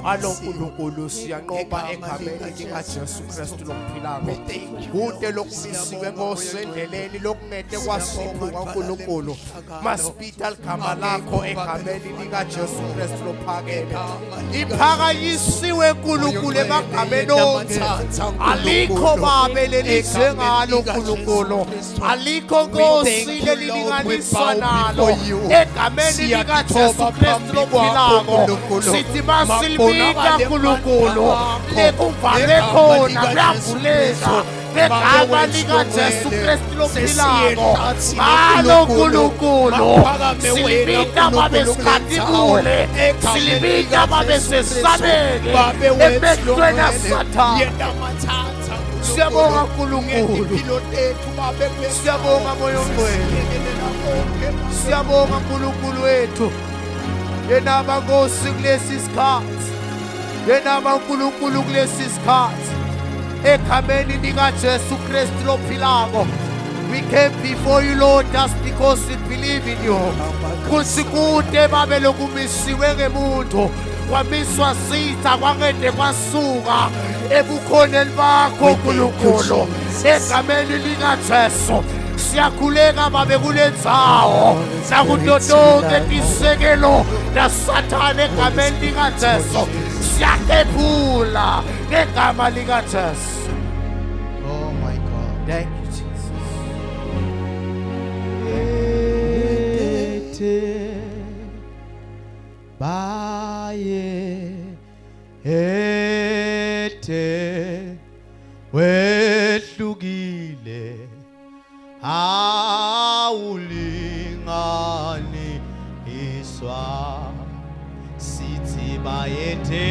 Alonkulunkulu siyanqoba egameni likaJesu Kristu lomphilako. Kude lokumisiwe ngosendleleni lokungede kwasipho kaNkulunkulu. Masipita igama lakho egameni likaJesu Kristu lophakeme. Iphakanyisiwe uNkulunkulu egameni onke. Alikho babe lelize ngalo uNkulunkulu. Alikho Nkosi lelilinganiswa nalo. Egameni likaJesu Kristu lomphilako. Sithi masilibika uNkulunkulu ekuvale khona kuyavuleka ngegama likaJesu Kristu lomphilako. Alo uNkulunkulu silibika babe sikhathi kule, silibika babe sesabeke emehlweni aSathane. Siyabonga uNkulunkulu, siyabonga moyo ongcwele, siyabonga uNkulunkulu wethu. Yena abaNkosi kulesi sikhathi, yena abaNkulunkulu kulesi sikhathi, egameni likaJesu Kristu lomphilako. We came before you, Lord, just because we believe in you. Kuthi kude babe lokumisiwe ngemuntu, kwamiswa sitha kwangede kwasuka ebukhoneni bakho uNkulunkulu. Egameni likaJesu siyakhuleka babe kulendzawo nakuto tonke tisekelo naSathane egameni likaJesu siyakephula ngegama likaJesu. Oh my God, thank you Jesus. Baye ete wehlukile awulingani iswa sithi bayete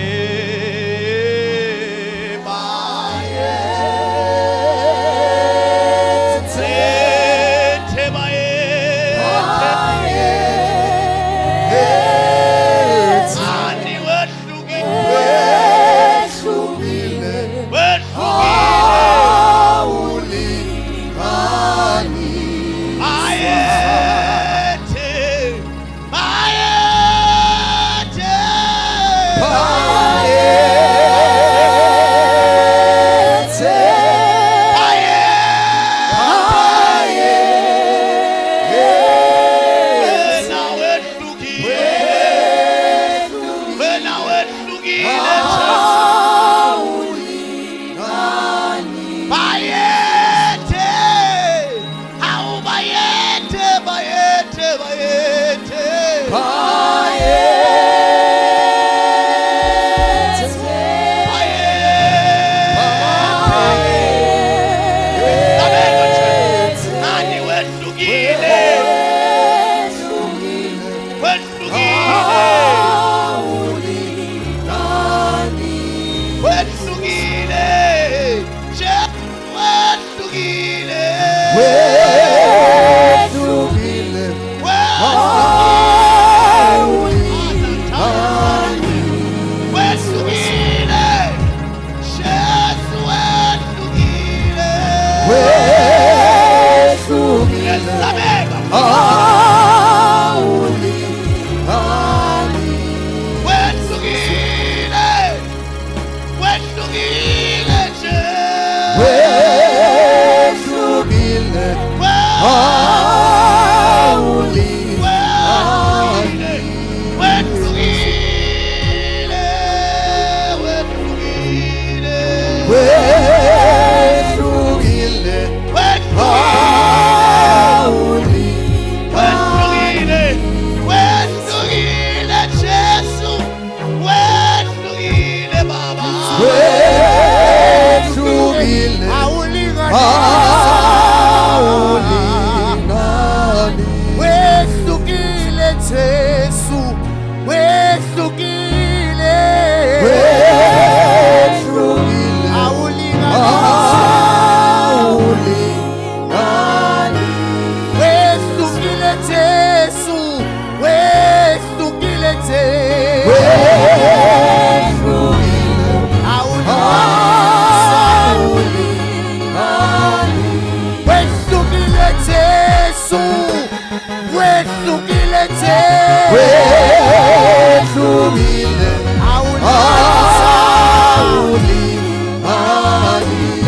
wehlukile awulingani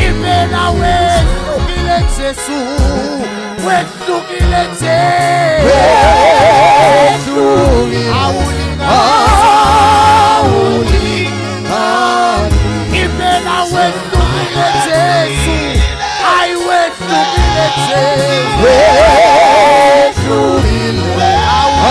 impela wehlukile Jesu wehlukile Jesu awulingani impela wehlukile Jesu ayi wehlukile Jesu wehlukile awulingani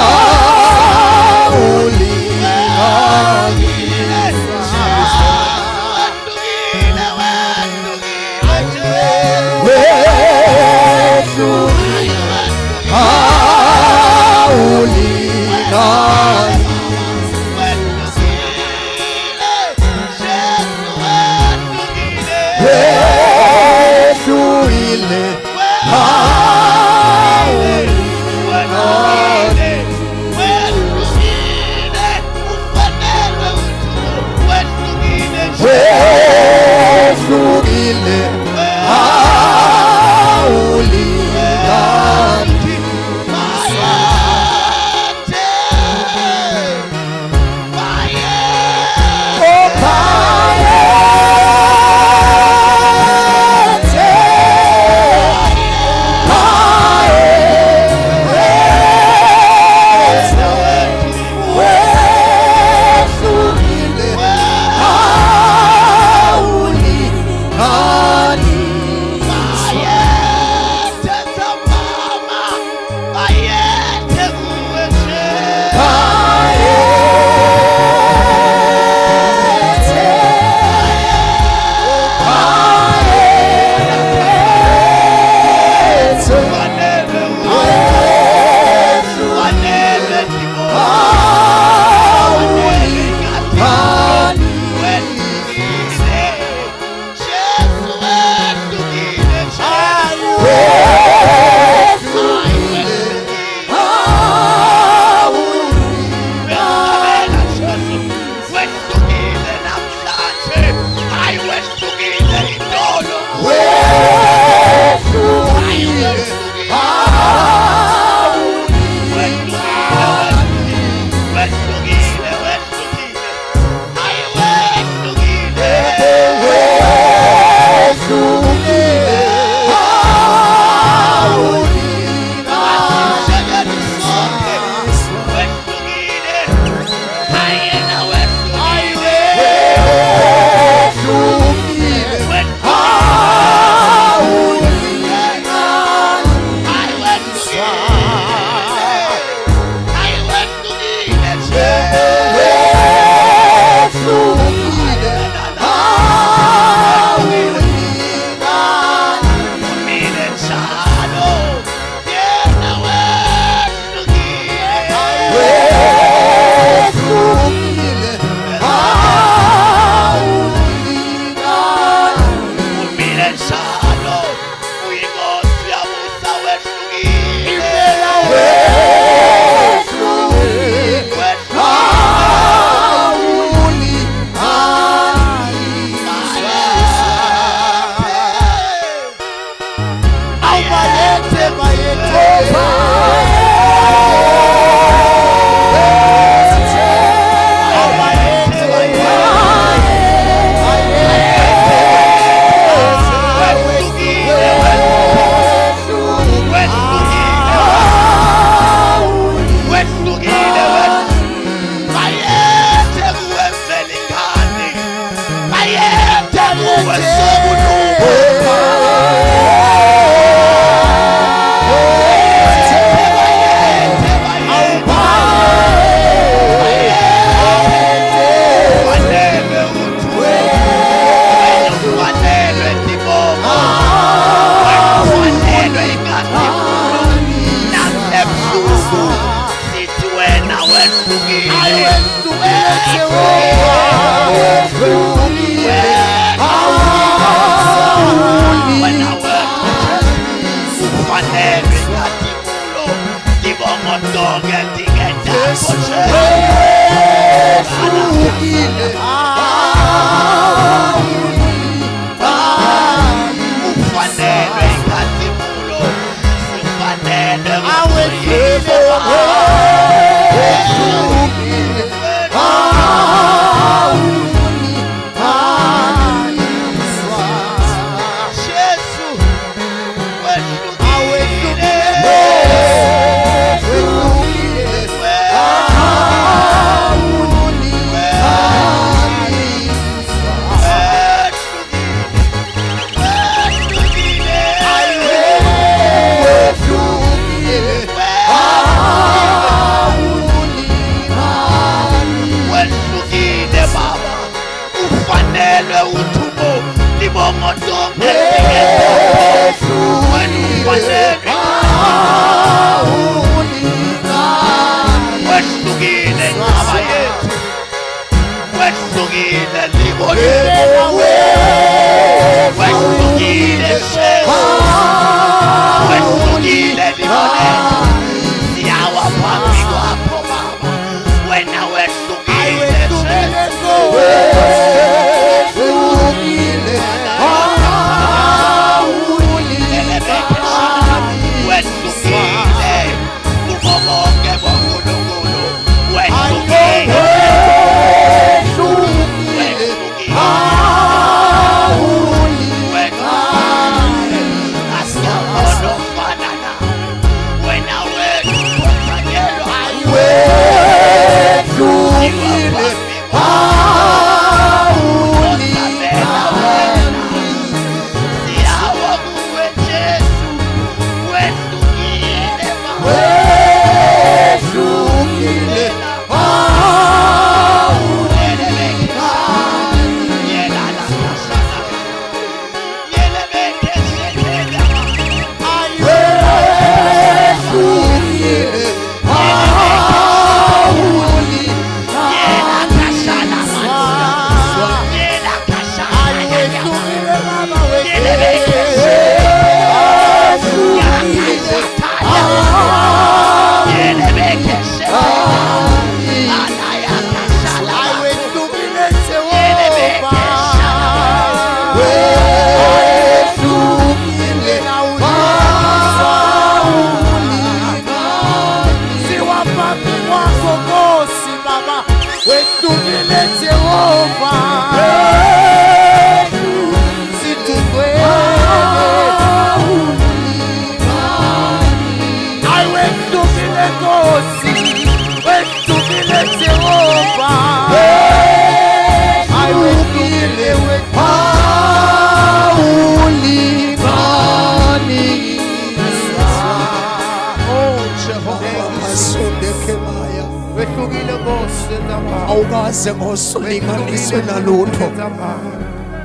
awukaze ngosulinganiswe nalutho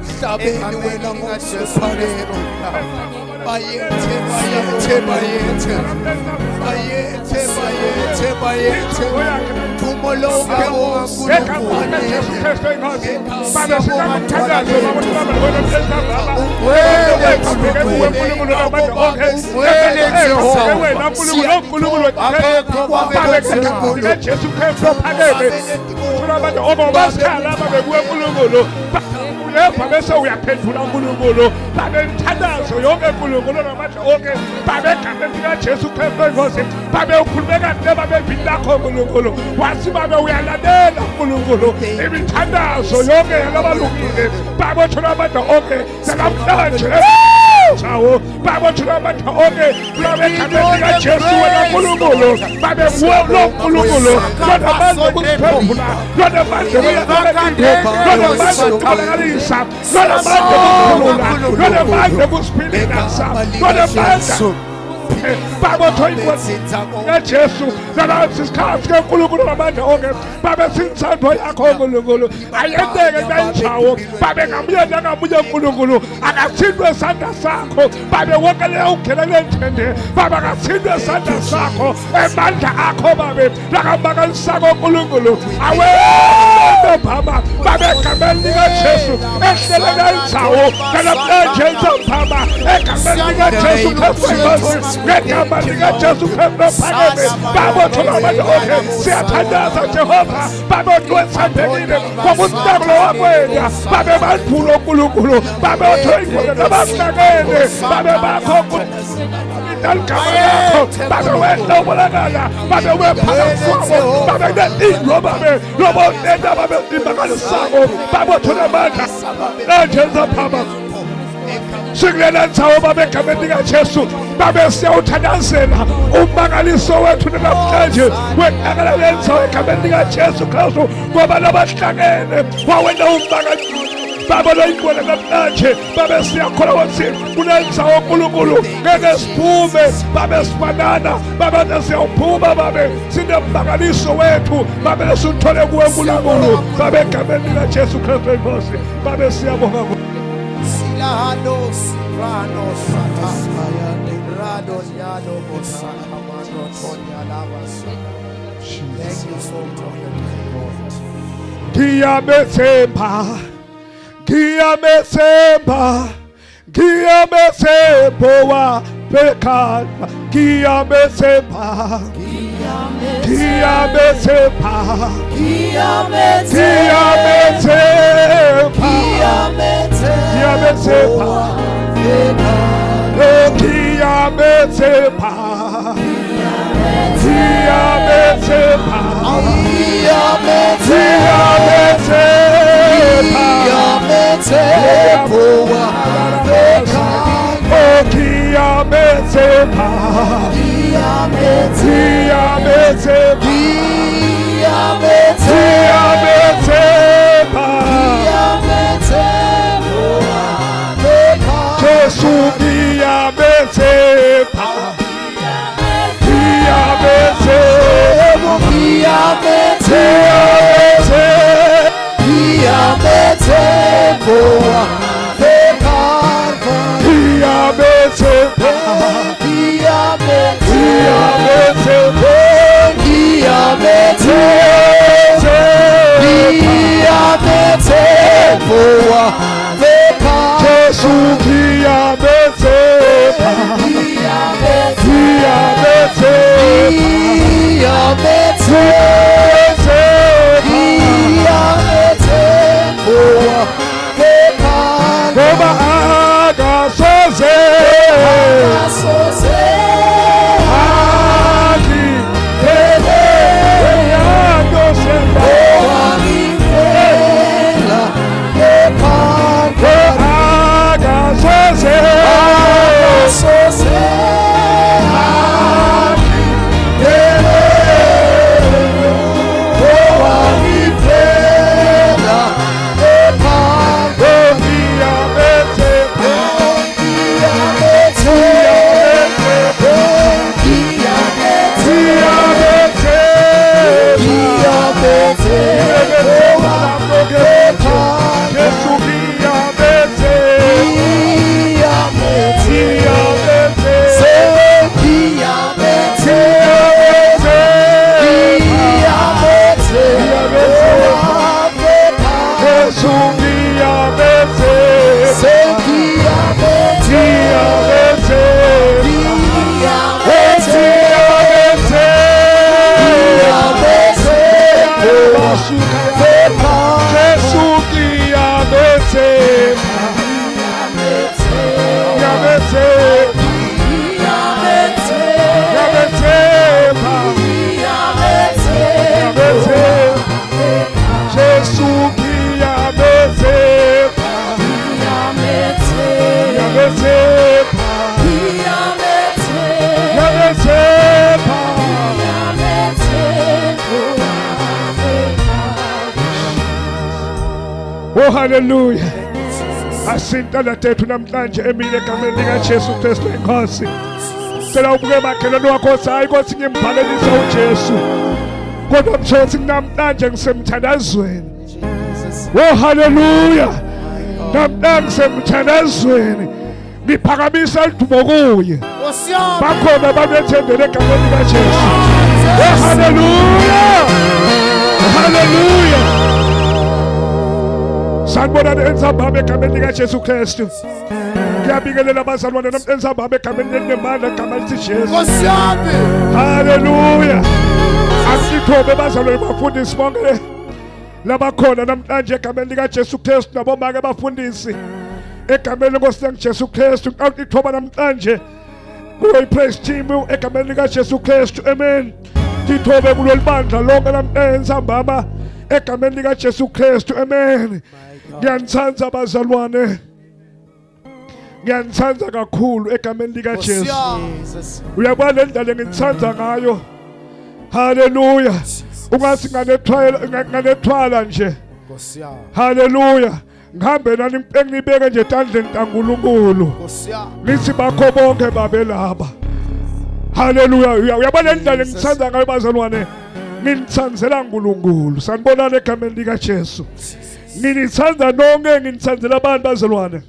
mhlabeni wena ngosiphalelo bayethe thumo lonke bese uyaphendula uNkulunkulu babe mthandazo yonke uNkulunkulu namathi onke babe gama Jesu Kristu inkosi babe ukhulumeka nje babe vini lakho uNkulunkulu wathi babe uyalalela uNkulunkulu imithandazo yonke yalabalungile babe thula abantu onke namhlanje chawo babe thula abantu onke babe gama Jesu wena uNkulunkulu babe lo uNkulunkulu kodwa manje kuphefula kodwa manje Baba Jesu nalathi isikhathi kaNkulunkulu namandla onke babe sithando yakho uNkulunkulu ayendeke kanjalo babe ngamuyena ngamunye uNkulunkulu akathindwe isandla sakho babe wonke leyo ukhelele endende baba akathindwe isandla sakho emandla akho babe lakamangalisako uNkulunkulu awe baba babe egameni likaJesu ehlele kanjalo namhlanje baba egameni likaJesu Kristu ngegama likaJesu Kristu phakeme baba thola abantu onke siyathandaza Jehova baba uthembekile ngokuthando wakwena babe bandvulo uNkulunkulu babe othoyile nabahlakene babe bakho dalkamako babe wena ubonakala babe wephakathi babe nendlo babe lobo nenda babe imbakalisako babe thola amandla Jesu phaba sikulela ndzawo baba egameni likaJesu babe siyawuthandazela ummangaliso wethu namhlanje weqakala lendzawo egameni likaJesu Kristu ngoba labahlangene wawena ummangaliso baba loyibona namhlanje babe siyakholwa ukuthi kunendzawo uNkulunkulu ngeke siphume babe sifanana babe siyawuphuma babe sinembangaliso wethu babe lesithole kuwe uNkulunkulu babe egameni likaJesu Kristu inkosi babe siyabonga Silahano Sirano Sata Rado Yado Bosana Mano Tonya Lavas. Thank you so much, Lord. Ngiyamethemba ngiyamethemba wabekhala ngiyamethemba Oh hallelujah. Asintana tethu namhlanje emile egameni likaJesu Kristu inkosi. Sicela ubuke makhelwane wakho hayi Nkosi ngimbhalelisa uJesu. Kodwa mshothi namhlanje ngisemthandazweni. Oh hallelujah. Namhlanje ngisemthandazweni. Ngiphakamisa idumo kuye. Bakhona babethembele egameni likaJesu. Oh hallelujah. Hallelujah. Sanibona enzambama egameni likaJesu Kristu. Ngiyabingelela abazalwane enzambama egameni lenemandla egama lithi Jesu. Nkosi yami. Hallelujah. Asithobe bazalwane bafundisi bonke labakhona namhlanje egameni likaJesu Kristu nabomake bafundisi egameni lenkosi Jesu Kristu. Ngithoba namhlanje kuyi praise team egameni likaJesu Kristu. Amen. Ngithobe kulolu bandla lonke namhlanje enzambama egameni likaJesu Kristu. Amen. Ngiyanithanda abazalwane. ngiyanithanda kakhulu egameni lika Jesu. Jesus. Uyabona le ndlela ngithanda ngayo. Hallelujah. Ungathi nganethwala nje. Hallelujah. Ngihambe nani engibeke nje tandleni kaNkulunkulu. Nithi bakho bonke babe laba. Hallelujah. Uyabona le ndlela ngithanda ngayo bazalwane. Nginithandzela uNkulunkulu. Sanibonana egameni lika Jesu. Nginithanda nonke nginithandzela abantu bazalwane.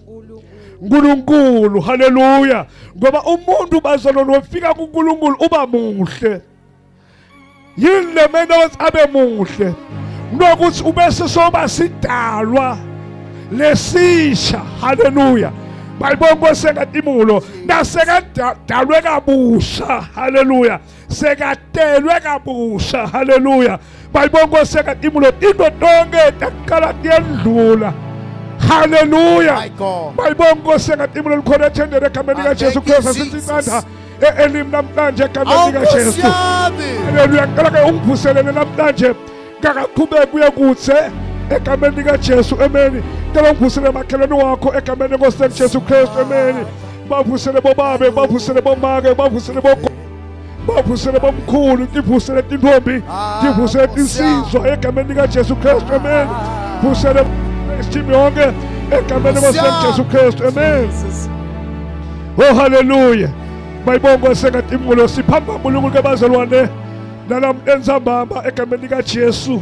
uNkulunkulu, haleluya. Ngoba umuntu bazalwane wefika kuNkulunkulu uba muhle. Yini lemena ukuthi abe muhle. Nokuthi ubese soba sidalwa lesisha, haleluya. Bayibonga sekatimulo nasekadalwe kabusha, haleluya. Sekatelwe kabusha, haleluya. Bayibonga sekatimulo into donke takala kuyendlula. Hallelujah. Bayibonga sekatimulo likhona ethendele egameni lika Jesu Kristu sisithanda elim namhlanje egameni lika Jesu. Haleluya. Ngicela ke ungivuselele namhlanje ngakaqhubeka kuye kutse egameni lika Jesu, amen. Ngicela ungivusele makhelwane wakho egameni lenkosi Jesu Kristu, amen. Bavusele bobabe, bavusele bomake, bavusele bogogo, bavusele bomkhulu, ngivusele tintombi, ngivusele tinsizwa egameni lika Jesu Kristu, amen. Vusele isithimbi yonke egameni lenkosi Jesu Kristu, amen. Oh hallelujah. Bayibonga sekatimulo siphamba uNkulunkulu kebazalwane nalamhlanje egameni lika Jesu.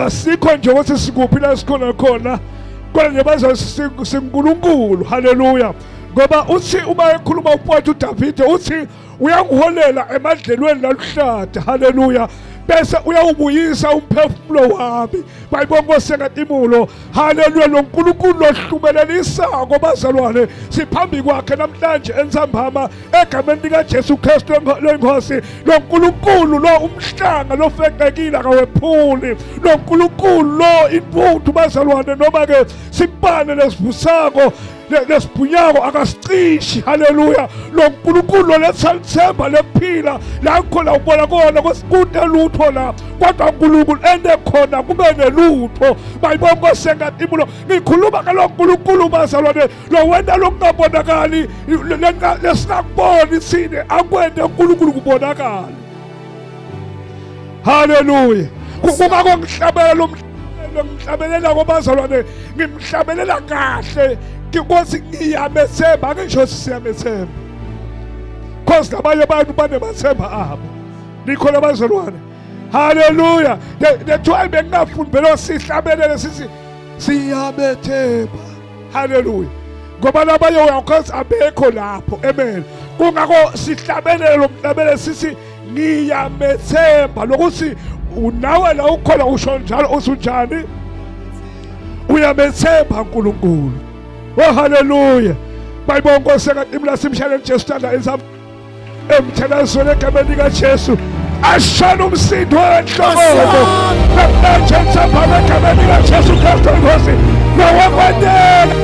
Asikho nje ukuthi sikuphi la sikhona khona, kodwa nje bazalwane singuNkulunkulu, haleluya. Ngoba uthi uma ekhuluma uPhawuli uDavide uthi uyangiholela emadlelweni laluhlada, haleluya. Bese uyawubuyisa umphefumulo wami. Bayibonga sekatimulo, haleluya. Lo uNkulunkulu lohlumelelisa bazalwane siphambi kwakhe namhlanje ensambama egameni lika Jesu Kristu lenkosi. Lo uNkulunkulu lo umhlanga lofekekile akawephuli. Lo uNkulunkulu lo impundu bazalwane noma ke sipane lesivusako lesibhunyako akasicishi, haleluya. Lo uNkulunkulu letsalithemba lephila la khona ubona kona kwesikude lutho la, kodwa uNkulunkulu ende khona kube nelutho. Bayibonga sekatimulo ngikhuluma ngalo uNkulunkulu bazalwane lo wena lokungabonakali lesingakuboni sine akwende uNkulunkulu kubonakala, haleluya. Kungako ngihlabela lo ngihlabelela kwabazalwane, ngimhlabelela kahle because ngiyamethemba, ngisho siyamethemba because nabanye abantu banemathemba abo. Nikhona bazalwane, haleluya. That's why bengafuni phela sihlabelele sithi siyamethemba, haleluya. Ngoba nabanye uyakwazi abekho lapho, amen. Kungako sihlabelele lo mhlabelele sithi ngiyamethemba lokuthi unawe la ukhona usho njalo usunjani, uyamethemba uNkulunkulu. Oh haleluya. Bayibonga sekatimulo simshayele Jesu tanda ensam emthelazweni egameni lika Jesu. Ashana umsindo enhloko namhlanje ensambama egameni lika Jesu Kristu inkosi. Nowakwendela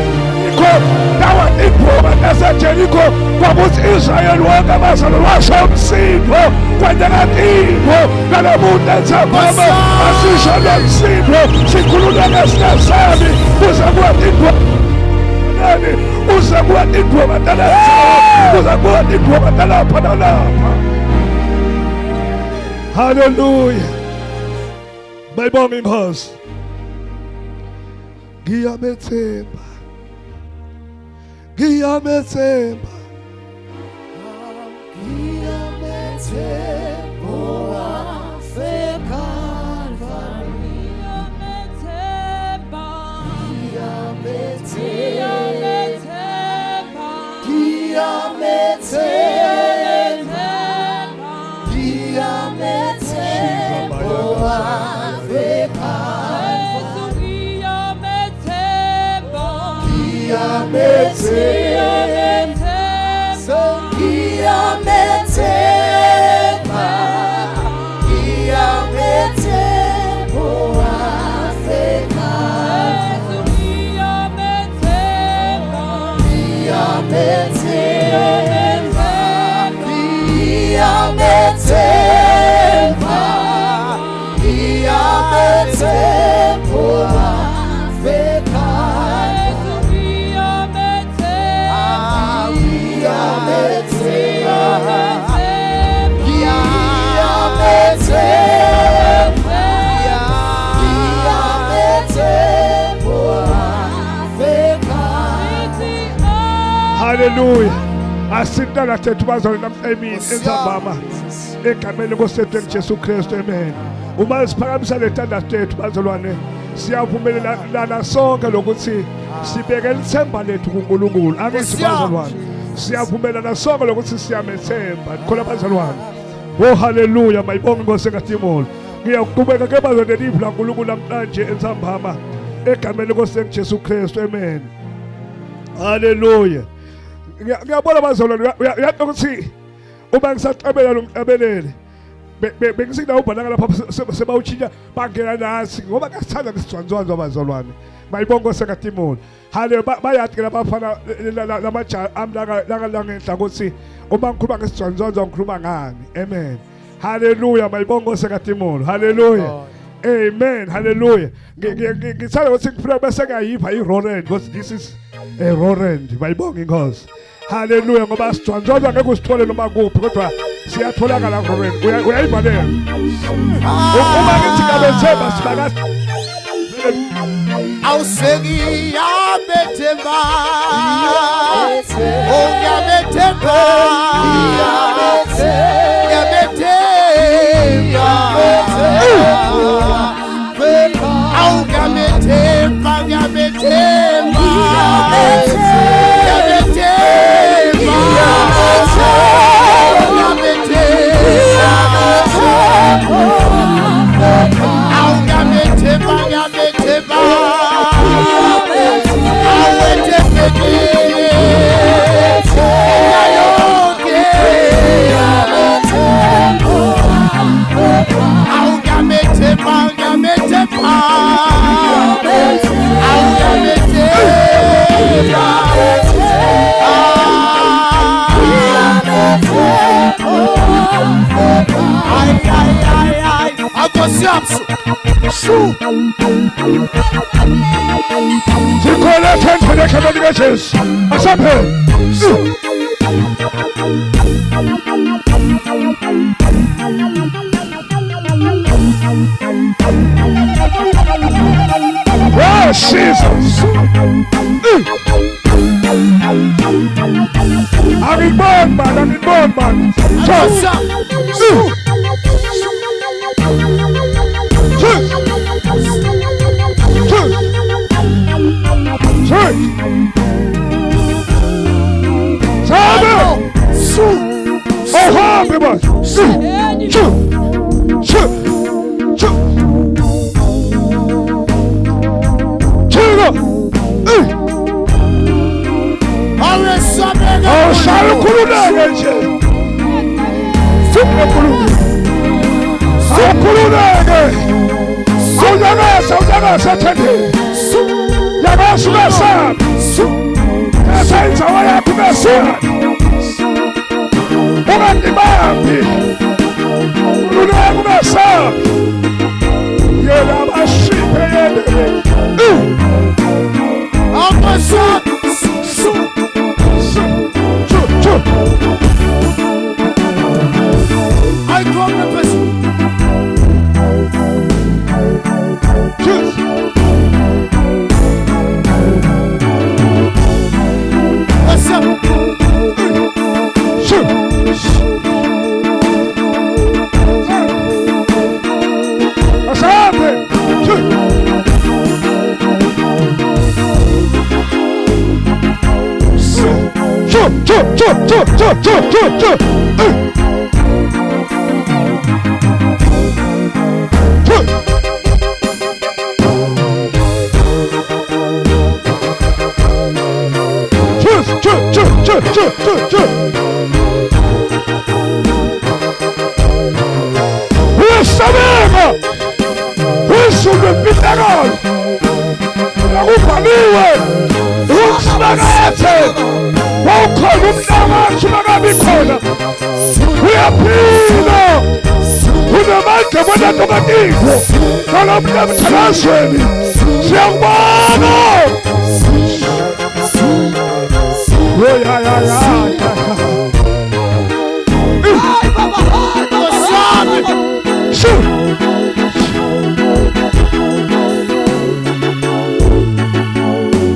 ikho dawa iphuma naseJerikho kwabuthi Israyeli wonke abazalwane washo umsindo kwendela kibo nalamuntu ensambama asisho lo msindo sikhuluma ngesinasami kuze kuwa uzakuwa indwoba talapha, uzakuwa indwoba talapha nalapha. Haleluya. Bayibonga inkosi. Ngiyamethemba, ngiyamethemba, ngiyamethemba wafika Hallelujah. Asintana tethu bazalwane emini enzambama. Egameni lenkosi Jesu Kristu, amen. Uma siphakamisa letanda tethu bazalwane, siyavumelana sonke lokuthi sibeke ithemba lethu kuNkulunkulu. Akithi bazalwane. Siyavumelana sonke lokuthi siyamethemba. Khona bazalwane. Oh hallelujah, mayibonge Nkosi kaTimoli. Ngiyaqhubeka ke bazalwane live la uNkulunkulu namhlanje enzambama. Egameni lenkosi Jesu Kristu, amen. Hallelujah. Ngiyabona bazalwane uyathi ukuthi uma ngisaqabela lo mqabelele bengisina ubhalanga lapha sebawutshintsha bangena nasi ngoba ngasithanda ngisizwanzwanzwa bazalwane. Mayibonge Nkosi kaTimoli. Hale bayathi ke labafana lamajaha amlanga ngenhla ukuthi uma ngikhuluma ngisizwanzwanzwa ngikhuluma ngani. Amen. Hallelujah, mayibonge Nkosi kaTimoli. Hallelujah. Amen. Hallelujah. Ngithanda ukuthi ngifuna bese ngayiva iRorend because this is a Rorend. Mayibonge Nkosi. Hallelujah, ngoba sijwanjwa ngeke usithole noma kuphi kodwa siyatholakala Rorend. Uyayivalela. Uma ngithi ngabethemba sibaka awuseki yabethemba yabethemba Sikhona themba lekhaya likaJesu. Asaphela. Oh Jesus. I'm born man.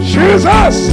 Jesus.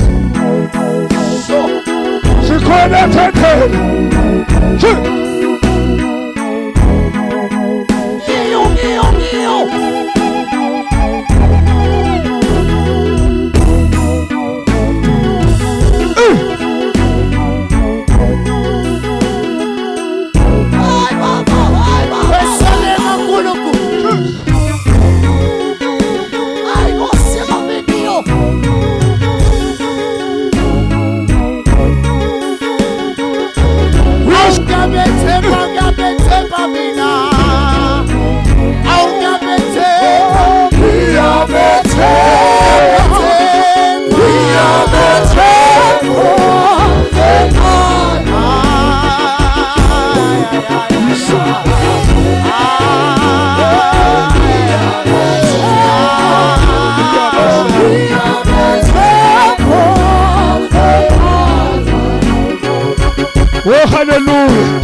Oh, hallelujah.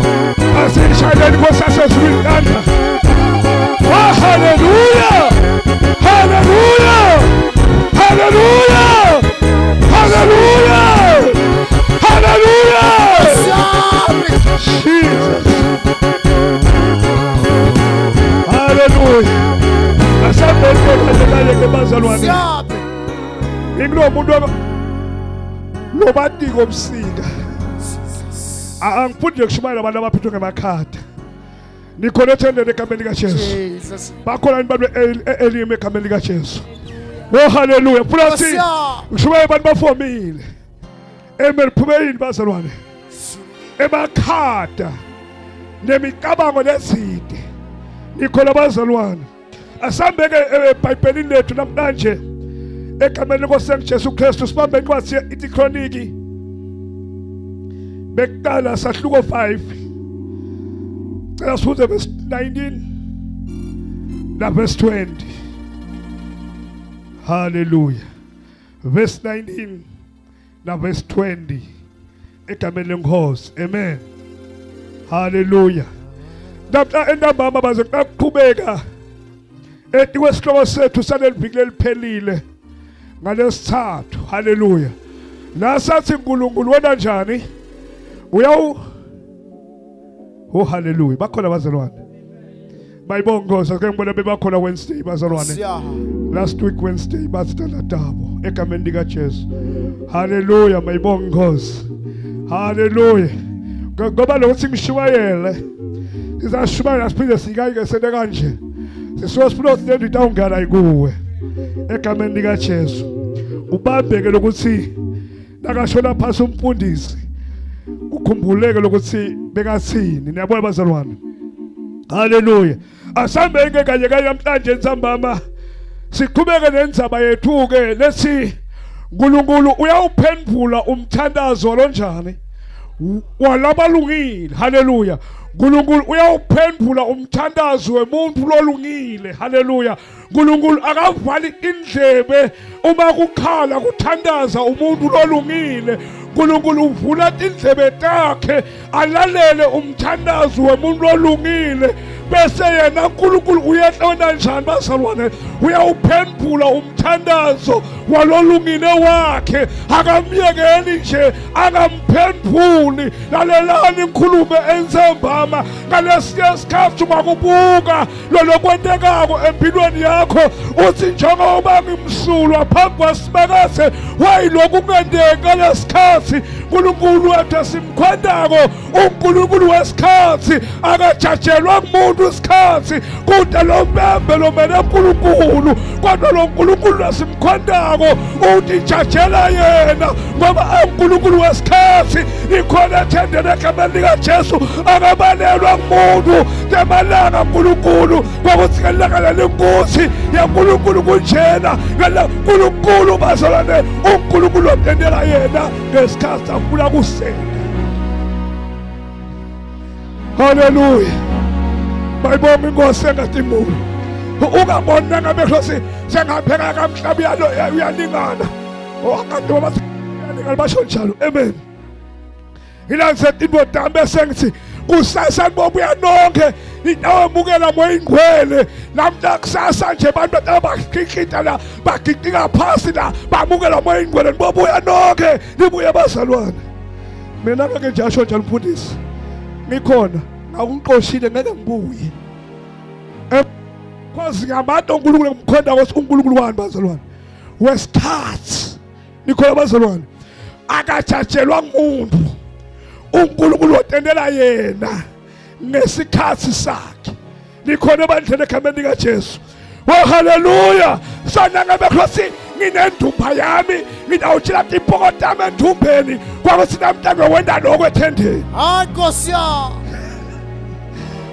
I say, shine because I said, sweet thunder. Oh, hallelujah. Hallelujah. Hallelujah. Hallelujah. Hallelujah. Jesus. Hallelujah. Asambele bazalwane. Inglo umuntu lobatiko umsika. Angiphuthi kushumayela abantu abaphethwe ngemakhada. Nikhonethende egameni likaJesu. Bakhona abantu elime egameni likaJesu. Oh hallelujah. Futhi kushumayela abantu bafomile. Emerphumeyini bazalwane. Emakhada. Nemicabango nezide. Nikhona bazalwane. Asambeke eBhayibhelini lethu namhlanje egameni lenkosi Jesu Kristu sibambe incwadi ithi Kroniki Bekala sahluko 5 cela sifunde verse 19 na verse 20. Hallelujah. Verse 19 na verse 20 egameni lenkosi. Amen. Hallelujah. Lapha endabama baze kuqhubeka ethi kwesihloko sethu saleliviki liphelile ngalesithathu. Hallelujah. La sathi uNkulunkulu wena njani? Oh hallelujah. Bakhona bazalwane. Bayibongoza ke ngibona bebakhona Wednesday bazalwane. Last week Wednesday basithatha dabo egameni lika Jesu. Hallelujah. Bayibongoza. Hallelujah. Ngoba lo uthi ngishumayele. Sizashumayela siphinde sikayike sene kanje. Sisofuna ukuthi into awungala ikuwe egameni lika Jesu. Ubambeke lokuthi nakashona phansi umfundisi ukhumbuleke lokuthi bekathini. Niyabona bazalwane. Hallelujah. Asambe kanye namhlanje nsambama siqhubeke nendzaba yethu ke lethi uNkulunkulu uyawuphendula umthandazo lonjani walabalungile. Hallelujah. uNkulunkulu uyawuphendula umthandazo wemuntu lolungile. Hallelujah. uNkulunkulu akavali indlebe uma kukhala kuthandaza umuntu lolungile. uNkulunkulu uvula indlebe takhe alalele umthandazo wemuntu lolungile. Bese yena uNkulunkulu uyehlona njani bazalwane? Uyawuphendula umthandazo walolungile wakhe. Akamyekeli nje, akamphenduli. Lalelani ngikhulume ensembama ngalesiya isikhathi ungakubuka lolokwentekayo empilweni yakho uthi njengoba ngimsulwa phambi kwesibekase wayilokhu kungenteka lesikhathi. uNkulunkulu wethu simkhwendako uNkulunkulu wesikhathi akajajelwa kumuntu isikhathi kude lo mbembe lomele uNkulunkulu kodwa lo uNkulunkulu lasimkhwendako uthi jajela yena ngoba uNkulunkulu wesikhathi ikhona ethendele egameni likaJesu akabalelwa kumuntu temalanga uNkulunkulu ngokuthi ngelanga lenkosi yaNkulunkulu kunjena uNkulunkulu bazalwane uNkulunkulu otendela yena ngesikhathi afuna kusenda. Hallelujah. Bayibonga inkosi engathi imulu ungabona ngabe Nkosi sengapheka kamhlabi yalo uyalingana okade wabasilingana basho njalo. Amen. Ilangisethi indoda bese ngithi kusasa bobuya nonke indawo emukela moyingwele namhla kusasa nje abantu abakhikhita la bagidika phansi la bamukela moyingwele bobuya nonke nibuye bazalwane. mina ke nje asho njalo mfundisi ngikhona ngawunqoshile ngeke ngibuye kwazi ngabantu uNkulunkulu ngimkhonda uNkulunkulu wani bazalwane wesikhathi nikhola bazalwane akajajelwa umuntu uNkulunkulu otendela yena ngesikhathi sakhe nikhona bandlene ekhambeni kaJesu oh haleluya sana ngabe khosi nginendumba yami ngidawutshila ipokotama endumbeni kwakusina mntana wenda lokho ethendeni Nkosi yami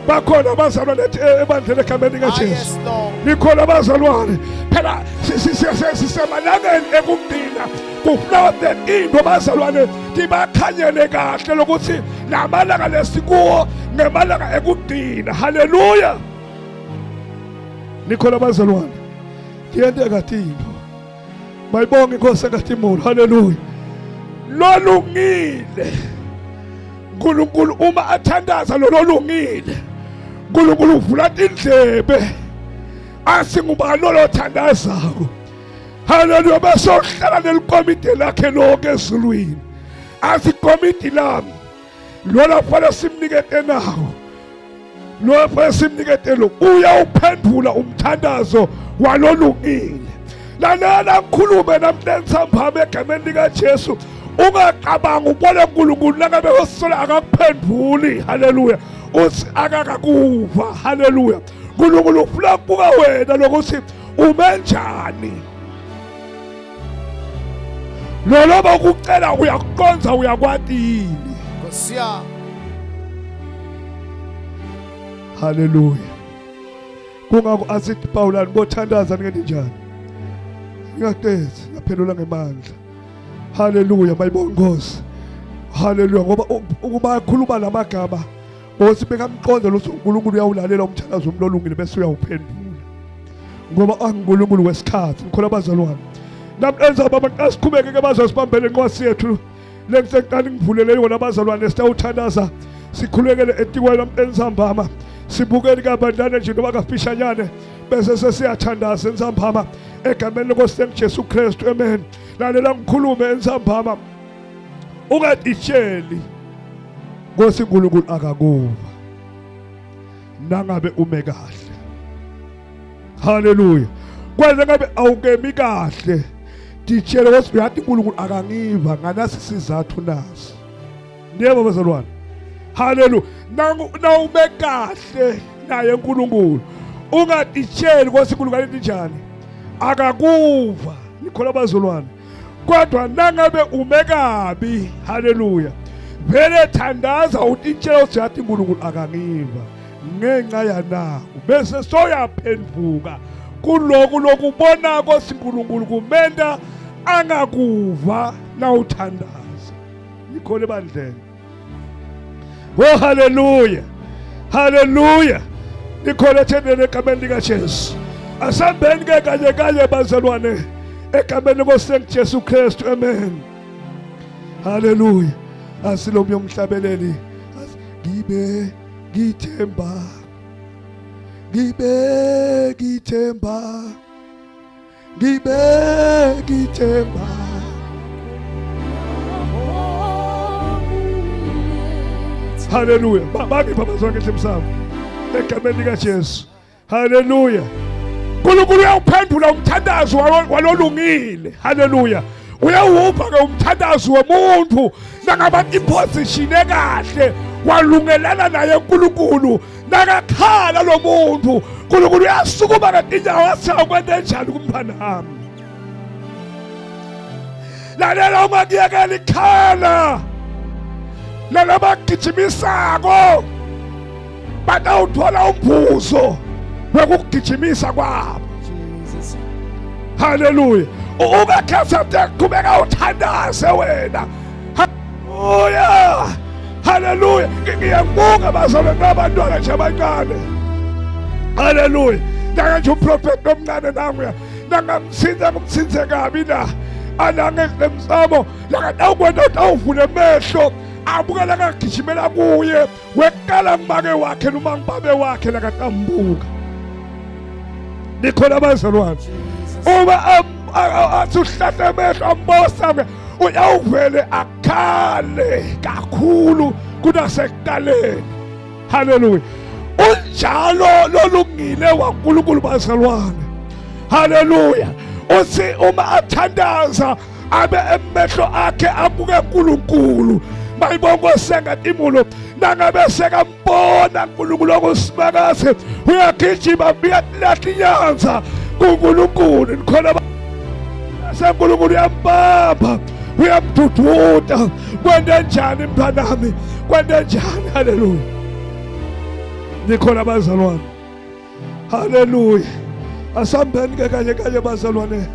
bakhona abazalwane ebandleni ekhambeni kaJesu nikhona abazalwane phela sisemalangeni ekugcina kufuna into abazalwane tibakhanyele kahle lokuthi namalanga lesikuwo ngemalanga ekugcina haleluya nikhona abazalwane kuyenteka into mayibonge inkosi kaTimur haleluya lolungile uNkulunkulu uma athandaza lolungile uNkulunkulu uvula indlebe asingubani lothandazako haleluya basohlala nelikomiti lakhe lonke ezulwini asikomiti lami lona fanele simnikete nawo lo fanele simnikete lo uyawuphendula umthandazo walolungile lalela ngikhulume namhlanje egameni likaJesu ungaqabanga ubone uNkulunkulu langabe usisola akakuphenduli haleluya uthi akakakuva haleluya uNkulunkulu ufuna ukubuka wena lokuthi umenjani loloba ukucela uyakuqonza uyakwatini Nkosi yami haleluya kungako asithi Pawulani bothandaza ngeni njani ngiyateza ngaphendula ngemandla haleluya mayibonge Nkosi haleluya ngoba ukuba khuluma lamagama bosi bekamqonda lo uNkulunkulu uyawulalela umthandazo omlolungile bese uyawuphendula ngoba anguNkulunkulu wesikhathi ngikhona abazalwane namhlanje baba asiqhubeke ke bazosibambele inqosi yethu lengiseqala ngivulele yona abazalwane sitawuthandaza sikhulekele etikwela namhlanje sibukeli kabandlane nje noba kafishanyane bese sesiyathandaza ensambama egameni lenkosi Jesu Kristu amen lalela ngikhulume ensambama ungadisheli Nkosi uNkulunkulu akakuva nangabe ume kahle haleluya kwenza ngabe awukemi kahle ditshele ukuthi uyathi uNkulunkulu akangiva nganasi sizathu nasi yebo bazalwane haleluya nawume kahle naye uNkulunkulu ungaditsheli Nkosi uNkulunkulu kanti njani akakuva nikhola bazalwane kodwa nangabe ume kabi haleluya vele thandaza utitshela ukuthi yathi uNkulunkulu akangiva ngenxa yanawo bese soyaphenduka kuloko lokubona Nkosi uNkulunkulu kumenda angakuva na uthandaza nikhole bandleni oh haleluya haleluya nikhole thendele egameni likaJesu asambeni ke kanye bazalwane egameni lenkosi Jesu Kristu amen haleluya asilomnye umhlabeleli ngibe ngithemba haleluya baki baba zonke emsamo egameni likaJesu haleluya uNkulunkulu uyawuphendula umthandazo walolungile haleluya uyawupha ke umthandazo womuntu nangabantu iposition ekahle walungelana naye uNkulunkulu nakakhala lo muntu uNkulunkulu uyasukuma ngatinyawo wathi kwente njani kumpanami lalela ungakuyekela ikhala lalabagijimisa batawuthola umvuzo wekugijimisa kwabo haleluya ungakhetha qhubeka uthandaze wena haleluya haleluya ngiyabonga bazalwane nabantwana nje abancane haleluya nje uprofeti omncane namuya nangamthinta kumthinthe kabi la anangemsamo lakatawukwenda utawuvula emehlo abukela kagijimela kuye wekala ngibake wakhe noma ngibabe wakhe lakatambuka nikhona abazalwane uma athi uhlahla emehlo ambosa uyawuvele akhale kakhulu kunasekuqaleni. Haleluya. Unjalo lolungile waNkulunkulu bazalwane. Haleluya. Uthi uma athandaza abe emehlo akhe abuke uNkulunkulu. Mayibongo sengathi imulo nangabe sekambona uNkulunkulu okusimakaze uyagijima uyalahla inyanza kuNkulunkulu. Khona uNkulunkulu uyambamba uyamdududa. Kwende njani mntwanami? Kwende njani? Haleluya. Nikhona bazalwane. Haleluya. Asambeni ke kanye bazalwane.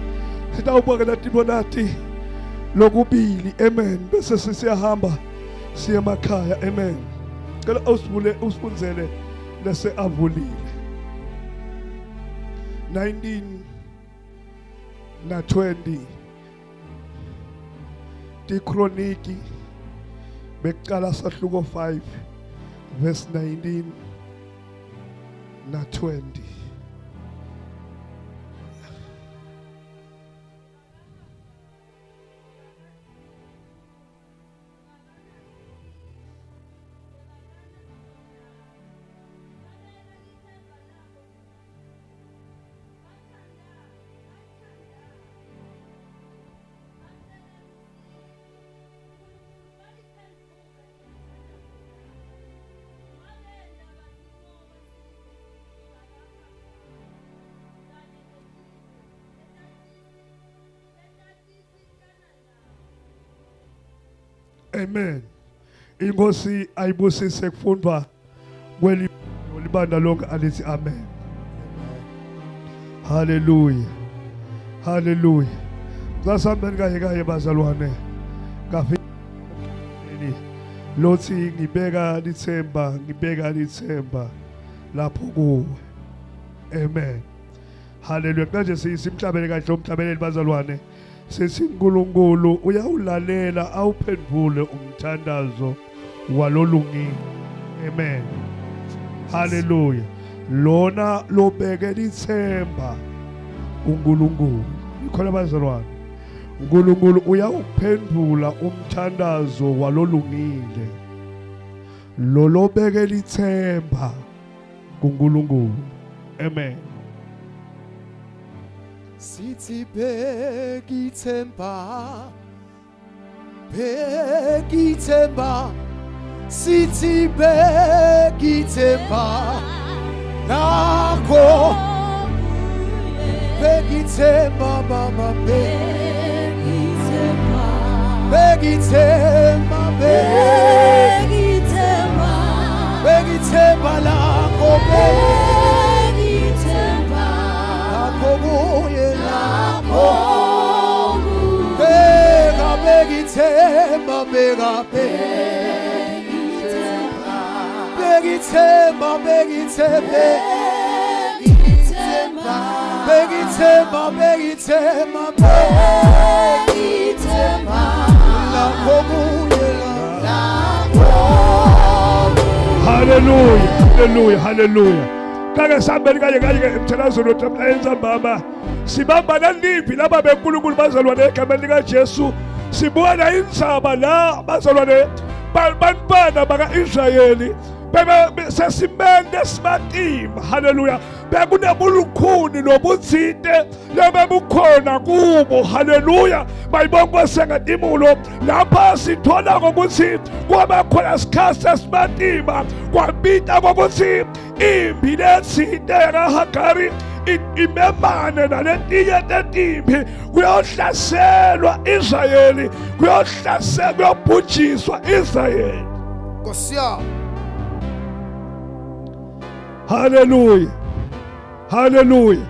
Sitawubukela tibonati lokubili. Amen. Bese siyahamba siye emakhaya. Amen. Cela usifunzele lese avulile 19 na 20 Tikroniki bekuqala sahluko 5 verse 19 na 20. Amen. Inkosi ayibusise kufundwa kwelibanda lonke alithi amen. Hallelujah. Hallelujah. Zasambeni kaye bazalwane. Ngafika lothi ngibeka lithemba lapho kuwe. Amen. Hallelujah. Kanje siyisimhlabele kahle umhlabeleli bazalwane. Sethi uNkulunkulu uyawulalela awuphendule umthandazo walolungile. Amen. Hallelujah. Lona lobeke lithemba uNkulunkulu. Ikhona bazalwane. uNkulunkulu uyawuphendula umthandazo walolungile. Lolobeke lithemba kuNkulunkulu. Amen. Sithi bekithemba sithi bekithemba nakho bekithemba baba bekithemba lakho Hallelujah. Kake sambeni kanye emthelazweni wethu baba. Sibamba naliphi laba beNkulunkulu bazalwane egameni likaJesu. Sibona indzaba la bazalwane bantwana baka-Israyeli sesimende simatima. Haleluya. Bekunebulukhuni nobutsite lebebukhona kubo. Haleluya. Bayibonga sengatimulo lapha sithola ukuthi kwabakhona isikhathi sesimatima kwabita kokuthi impi letsite kaHagari imemane naletinye tetimpi kuyohlaselwa Israyeli, kuyobhujiswa Israyeli. Kosia. Hallelujah. Hallelujah.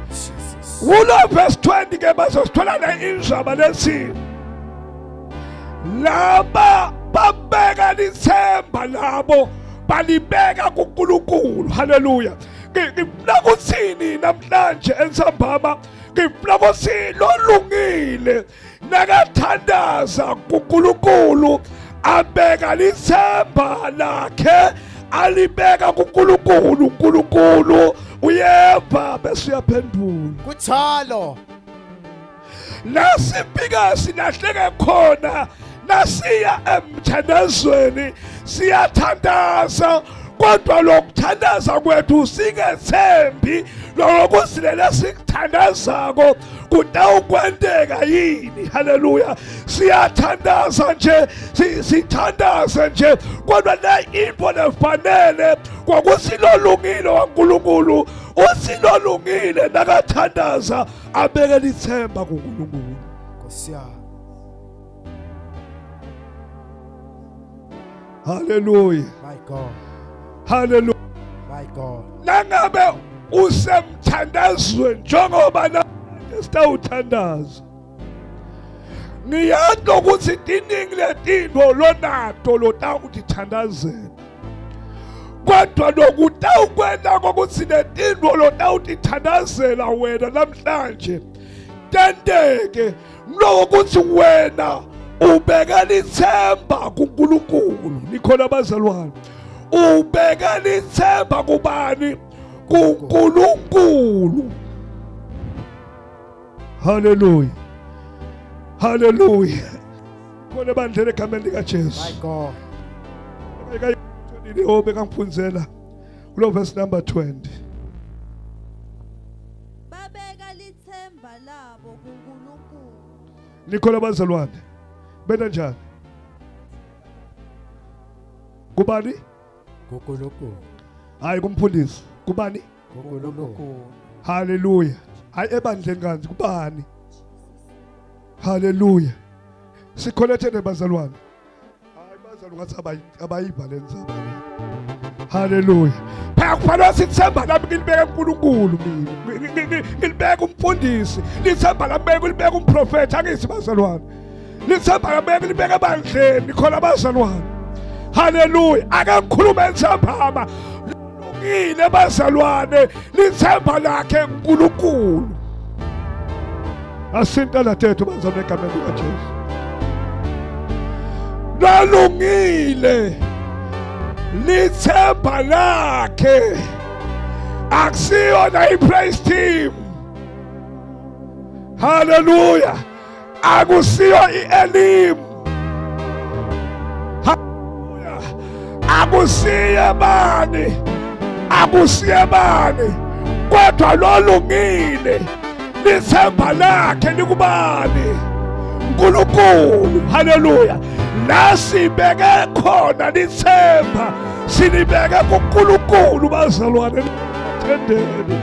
Ulo verse 20 ke bazosithola indzaba lethi laba babeka lithemba labo balibeka kuNkulunkulu. Hallelujah. Ngifuna ukuthini namhlanje ensambama? Ngifuna ukuthi lolungile nakathandaza kuNkulunkulu abeka lithemba lakhe alibeka kuNkulunkulu. uNkulunkulu uyeva bese uyaphendula. Kuthalo. nasifika silahleke khona nasiya emthandazweni siyathandaza kodwa lokuthandaza kwethu singethembi lokusilela sikuthandazako kutawukwenteka yini. Haleluya. Siyathandaza nje sithandaze nje kodwa la into lefanele kwakusilolungile waNkulunkulu usilolungile nakathandaza abeke lithemba kuNkulunkulu. Nkosi yami. Haleluya. My God. Haleluya. My God. Nangabe usemthandazweni njengoba na sitawuthandaza ngiyazi ukuthi iningi letinto lonato lotawutithandazela kodwa lokutawukwenda kokuthi letinto lotawutithandazela wena namhlanje tenteke lokuthi wena ubekela ithemba kuNkulunkulu. Nikhona abazalwane, ubekela ithemba kubani? kuNkulunkulu. Haleluya. Haleluya. Khona bandlela egameni likaJesu. My God. Bekangiphunzela kulo verse number 20. Babeka lithemba labo kuNkulunkulu. Nikhona abazalwane, bena njani? Kubani? kuNkulunkulu. Hayi kumfundisi. Kubani? kuNkulunkulu. Haleluya. Hayi ebandleni kanzi kubani? Haleluya. Sikholethe nebazalwane. Hayi bazalwane ngathi abayiva lenzaba. Haleluya. Phela kufanele sithemba lapho ngilibeke uNkulunkulu mina. Ngilibeke umfundisi, lithemba lapho ngilibeke umprofeti angithi bazalwane. Lithemba lapho ngilibeke ebandleni khona abazalwane. Haleluya. Ake ngikhulume nthembama. Lungile bazalwane, lithemba lakhe uNkulunkulu. Asinta la tetho bazalwane egameni likaJesu. Lungile lithemba lakhe akusiyona i-praise team. Haleluya. Akusiyo i-Elim. Haleluya. Akusiye bani. Akusiye bani. Kodwa lolungile lithemba lakhe likubani? uNkulunkulu. Haleluya. La sibeke khona lithemba silibeke kuNkulunkulu bazalwane thendeni.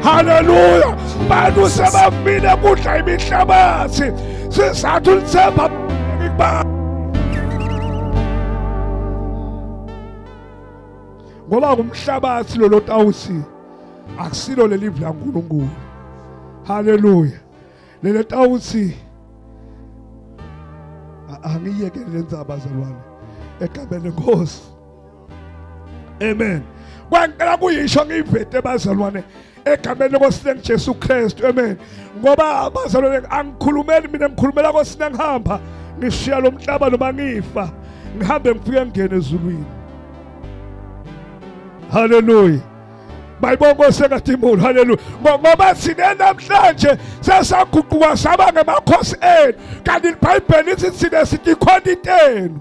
Haleluya. Bantu sebafile kudla imihlabathi sizathu lithemba kuba ngoba kumhlabathi lo lotawusi akusilo lelivi laNkulunkulu. Haleluya. Lelo tawusi angiyeke lenza abazalwane egameni lenkosi. Amen. Kwancela kuyisho ngivete bazalwane egameni lenkosi lenjesu Kristu. Amen. Ngoba abazalwane angikhulumeli mina, ngikhulumela nkosini ngihamba ngishiya lo mhlaba noma ngifa ngihambe ngifike ngene ezulwini. Haleluya. Bayibonga sengathimula. Haleluya. Ngoba sine namhlanje sesaguquka saba ngemakhosi enu kanti iBhayibheli lithi sine sithi ikhonditi enu.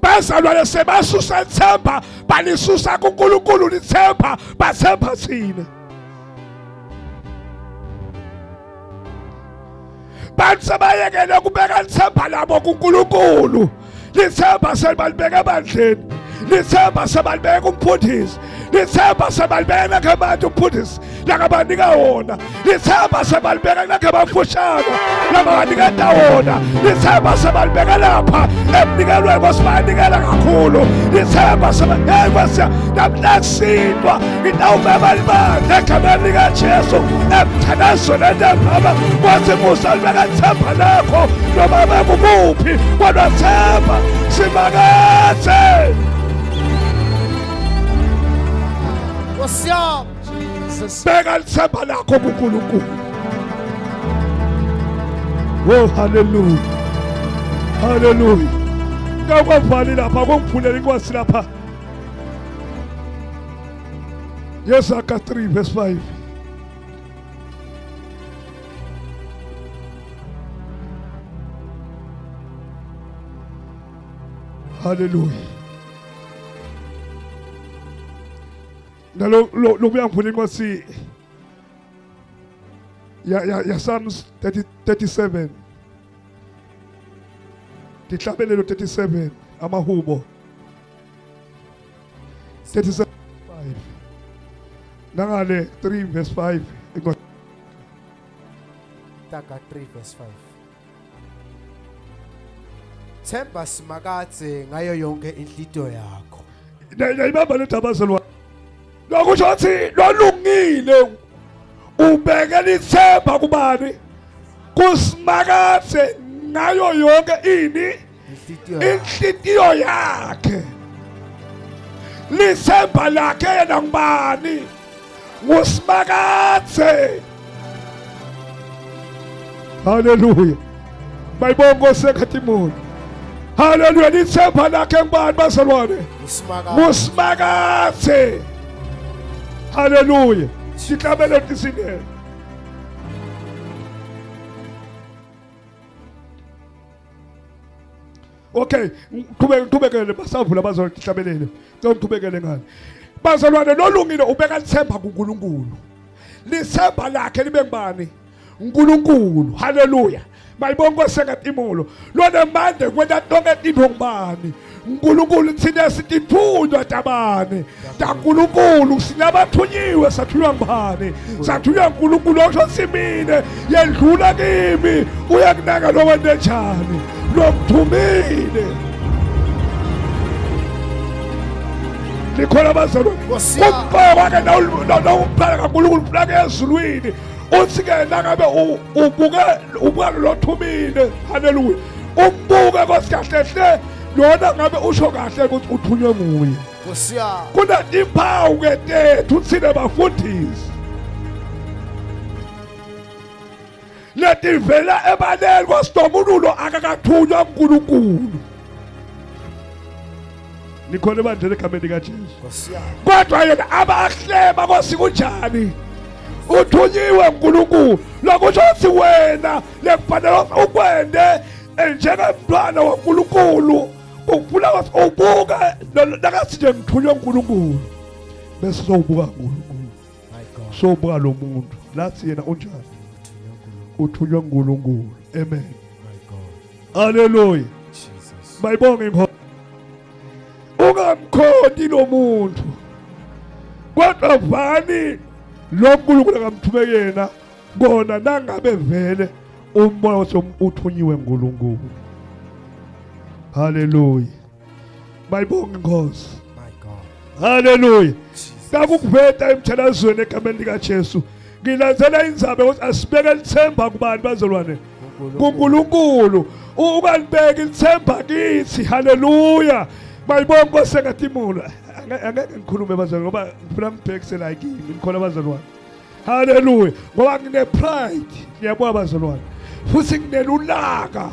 Bazalwane sebasusa ithemba balisusa kuNkulunkulu lithemba bathemba thina. Bantu sebayekele kubeka ithemba labo kuNkulunkulu. Lithemba sebalibeka ebandleni. Lithemba sebalibeka kumfundisi. Lithemba sebalibeka nakabantu umfundisi lakabanika wona. Lithemba sebalibeka nakabafushana labanika wona. Lithemba sebalibeka lapha emnikelweni kwasibanikela kakhulu. Lithemba sebalibeka namnakusindwa ngitawubeba libandla egameni likaJesu emthandazweni entambama kwathi musalibeka ithemba lakho noma bekuphi kodwa themba simakathe. Nkosi yami. Beka lithemba lakho kuNkulunkulu. Oh haleluya. Haleluya. Ngakwavali lapha kongivulela inkosi lapha. Yesaka 3 verse 5. Hallelujah. Nalo lokuya ngifuna inkosi ya Psalms 37. Dihlabelelo 37 amahubo 37:5. Nangale 3 verse 5. Taka 3 verse 5. Themba simakathe ngayo yonke inhlito yakho. Nayibamba lethabazelo. Lokusho ukuthi lolungile ubekela ithemba kubani? Kusimakathe ngayo yonke ini inhlitiyo yakhe. Lithemba lakhe yena ngubani? Ngusimakathe. Hallelujah. Bayibonga sekhathimoni. Hallelujah. Lithemba lakhe ngubani bazalwane? Ngusimakathe. Hallelujah. Sihlabele tisine. Okay, qhubekele basavula bazolihlabelele. Ngicela ngani. Bazalwane lolungile ubeka ithemba kuNkulunkulu. Lithemba lakhe libe ngubani? uNkulunkulu. Hallelujah. Bayibonga sekatimulo. Lona mande kwenda tonke into ngubani? uNkulunkulu thina sitithunywa tabane. TaNkulunkulu sinabathunyiwe sathunywa ngubani? Sathunywa uNkulunkulu osho simine yedlula kimi uyakunaka lo wende njani? Lomthumile. Nikhona bazalwane. Kumpaka ke nawumphala kaNkulunkulu plaka ezulwini. Uthi ke nangabe ubuka lo thumile. Hallelujah. Umbuke kwasikahle lona ngabe usho kahle ukuthi uthunywe nguye. Kuna imphawu ke tethu thina bafundisi. Lethi vela ebaleni kwasitomunulo akakathunywa uNkulunkulu. Nikhona bandle egameni kaJesu. Kodwa yena abahleba kwasikunjani? Uthunyiwe uNkulunkulu. Lokusho ukuthi wena lekufanele ukwende njengemntwana waNkulunkulu. Ukufuna ubuka nakathi nje ngithunywe uNkulunkulu. Bese sobuka uNkulunkulu. Sobuka lo muntu. Lathi yena unjani? Uthunywe uNkulunkulu. Amen. Hallelujah. Bayibonge inkosi. Ungamkhodi lo muntu. Kodwa vani lo uNkulunkulu akamthume yena bona nangabe vele umoya uthunyiwe uNkulunkulu. Hallelujah. Bayibonge inkosi. Hallelujah. Sakukuveta emthelazweni egameni likaJesu. Ngilandzela indzaba ukuthi asibeke lithemba kubani bazalwane? kuNkulunkulu. Ungalibeki lithemba kithi. Hallelujah. Bayibonga kwasekatimula. Angeke ngikhulume bazalwane ngoba ngifuna ngibhekise la kimi ngikhona bazalwane. Hallelujah. Ngoba ngine pride. Ngiyabona bazalwane. Futhi nginelulaka.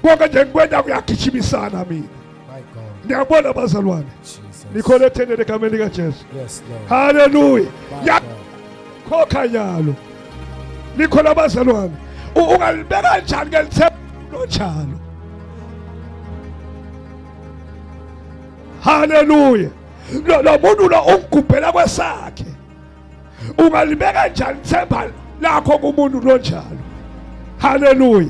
Konke nje ngikwenda kuyagijimisana mina. Ngiyabona bazalwane. Nikhona ethendele egameni likaJesu. Yes, Lord. Hallelujah. Ya khokha nyalo. Nikhona bazalwane. Ungalibeka kanjani ke lithemba njalo? Hallelujah. Lo muntu lo ungigubhela kwesakhe. Ungalibeka kanjani ithemba lakho kumuntu lo njalo? Hallelujah.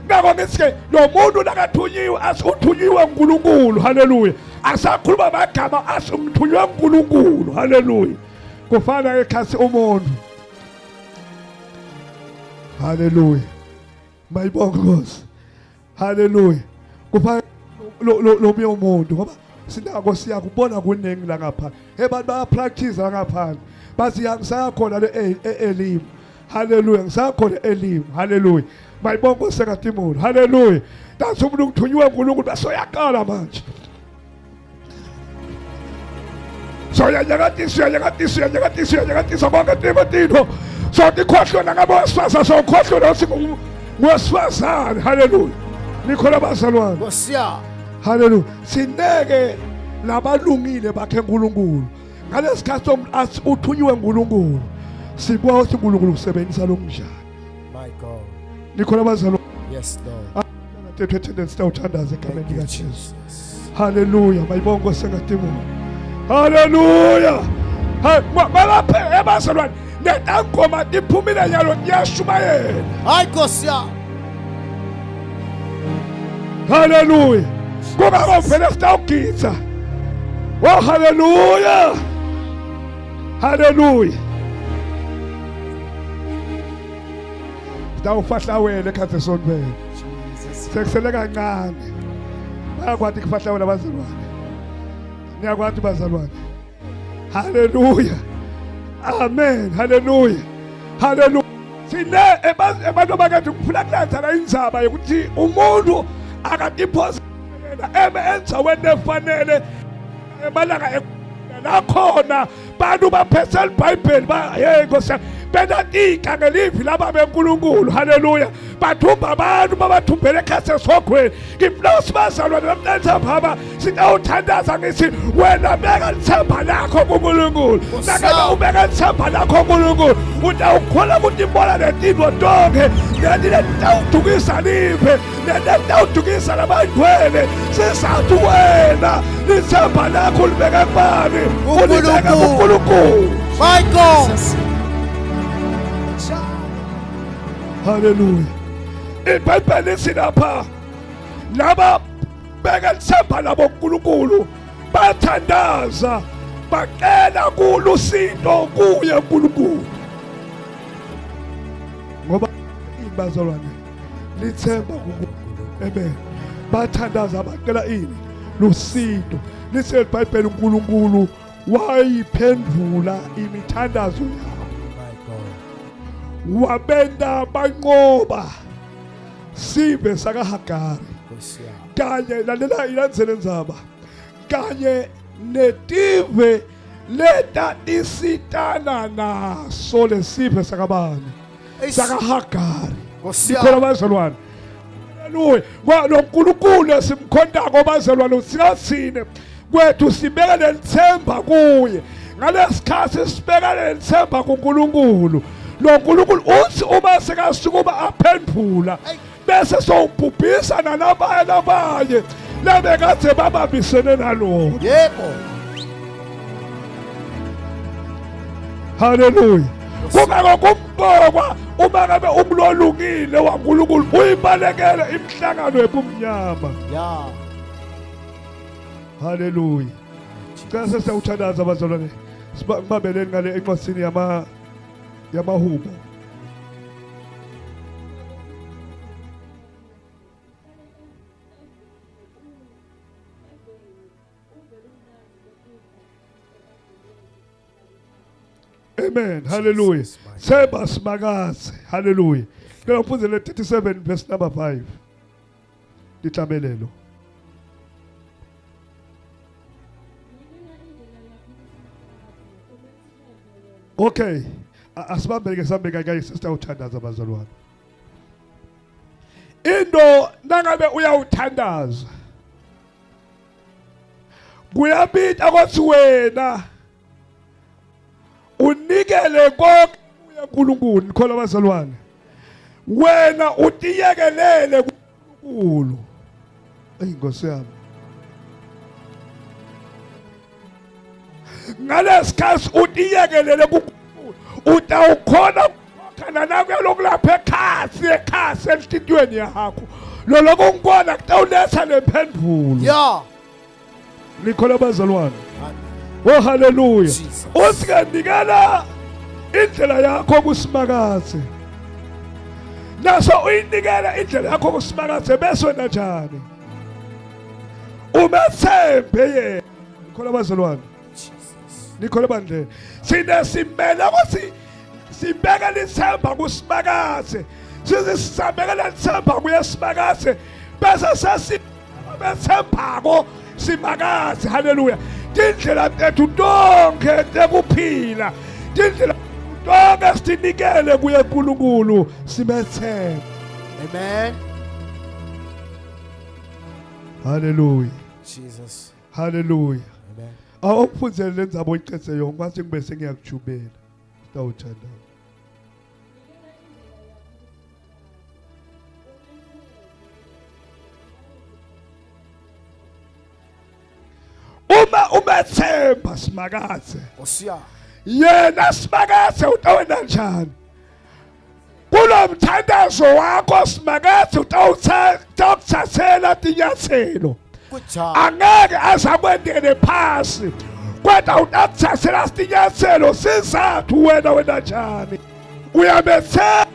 Ngakho ngithi ke lo muntu lakathunyiwe asithunyiwe uNkulunkulu. Hallelujah. Asakhuluma amagama asungithunywe uNkulunkulu. Hallelujah. Kufana ekhasi umuntu. Hallelujah. Mayibonga Nkosi. Hallelujah. Kufana lo mye umuntu ngoba sinako siyakubona kuningi la ngapha. Abantu baya practice la ngapha. Bathi ngisakhona le Elim. Hallelujah. Ngisakhona Elim. Hallelujah. Mayibonga sekatimulo. Hallelujah. That's umuntu ukuthunywe uNkulunkulu basoyaqala manje. So yanyakatisa konke Timotino. So tikhohlwe ngabe wasifazana so khohlwe nothi ngwasifazana. Hallelujah. Nikhona bazalwane. Ngosiya. Hallelujah. Sineke labalungile bakhe uNkulunkulu. Ngalesikhathi athi uthunyiwe uNkulunkulu. Sibuka ukuthi uNkulunkulu usebenzisa lo kunjani. My God. Nikhona bazalwane. Yes, Lord. umthetho attendance sitawuthandaza egameni Thank you, likaJesu. Jesus. Haleluya, mayibongo sengadimoni. Haleluya. Malaphe ebazalwane netangoma iphumile nyalo yashumayela. Hayi Nkosi yami. Haleluya. Kungaba vele sitawugitsa. Oh haleluya. Haleluya. Sitawufahlawela ekhathi sonbele. Sekusele kancane. Bayakwazi ukufahlawela abazalwane. Niyakwazi bazalwane. Haleluya. Amen. Haleluya. Haleluya. Sine abantu abakade kuphulakulanza la indzaba yokuthi umuntu akadiphosa enza wena efanele emalanga nakhona bantu baphesela iBhayibheli hey Nkosi benatika ngelivi laba beNkulunkulu. Haleluya. Bathumba abantu babathumbele ekhasi esogweni. Ngifuna sibazalwane namhlanje phaba sitawuthandaza ngithi wena beka lithemba lakho kuNkulunkulu. Nakala ubeka lithemba lakho kuNkulunkulu utawukhola ukuthi imbola letindwo tonke leti letawudukisa live letawudukisa labantwele sizathu wena lithemba lakho libeka kubani ulibeka kuNkulunkulu. My God. Haleluya. iBhayibheli lithi lapha laba beka lithemba labo kuNkulunkulu bathandaza bacela kulo usizo kuye uNkulunkulu. Ngoba ibazalwane lithemba kuNkulunkulu. Amen. Bathandaza bacela ini lusizo. Lithi iBhayibheli uNkulunkulu wayiphendula imithandazo yabo. Wabenda banqoba sibe sakaHagari kanye lalela ilandzele ndzaba kanye netive letatisitana naso lesibe sakabani sakaHagari. Sikhola bazalwane. Haleluya. Ngoba uNkulunkulu esimkhondako bazalwane singathine kwethu sibeka lelithemba kuye. Ngalesikhathi sibeka lelithemba kuNkulunkulu. Lo nkulunkulu uthi uma sekasuka uba aphendula bese sowubhubhisa nabanye labekade babambisene nalo. Yebo. Haleluya. Kungako kumbokwa uma ngabe umlolungile waNkulunkulu uyibalekele imihlangano ebumnyama. Ya. Haleluya. Kase siyawuthandaza abazalwane. Sibabeleni ngale encwasini yamahubo. Amen. Hallelujah. Seba simakazi. Hallelujah. Ngeke uphuzele 37 verse number 5. Dithabelelo. Okay. Asibambeke sambeka kayi sister uthandaza abazalwane. Into nangabe uyawuthandaza. Kuyabita kwathi wena unikele konke kuNkulunkulu. Nikhola abazalwane. Wena utiyekelele kuNkulunkulu. Inkosi yami. Ngalesikhathi utiyekelele kuNkulunkulu utawukhona khona nakulokulapha ekhasi elitintweni yakho. Lo kungibona kutawuletha lemphendulo. Ya. Nikhola abazalwane. Oh hallelujah. Usike nikela indlela yakho kusimakazi. Naso uyinikela indlela yakho kusimakazi bese wena njani? Umethembe yena. Nikhola abazalwane. Nikhola bandle. Sine simela ukuthi sibeka lithemba kusimakazi. Sizisabeka lithemba kuyesimakazi. Bese sesibethembako simakazi. Hallelujah. Tindlela tethu tonke tekuphila. Tindlela tonke sinikele kuye uNkulunkulu simethemba. Amen. Hallelujah. Jesus. Hallelujah. Amen. Awuphuzele lenzabo iqhetse yonke mase ngibe sengiyakujubela. Sitawuthanda. Themba Simakadze Osiya. yena Simakadze utawenda njani kulo mthandazo wakho Simakadze utawuthathela tinyathelo Kunjani? angeke azakwendele phasi kodwa utathathela tinyathelo sizathu wena njani uyabethela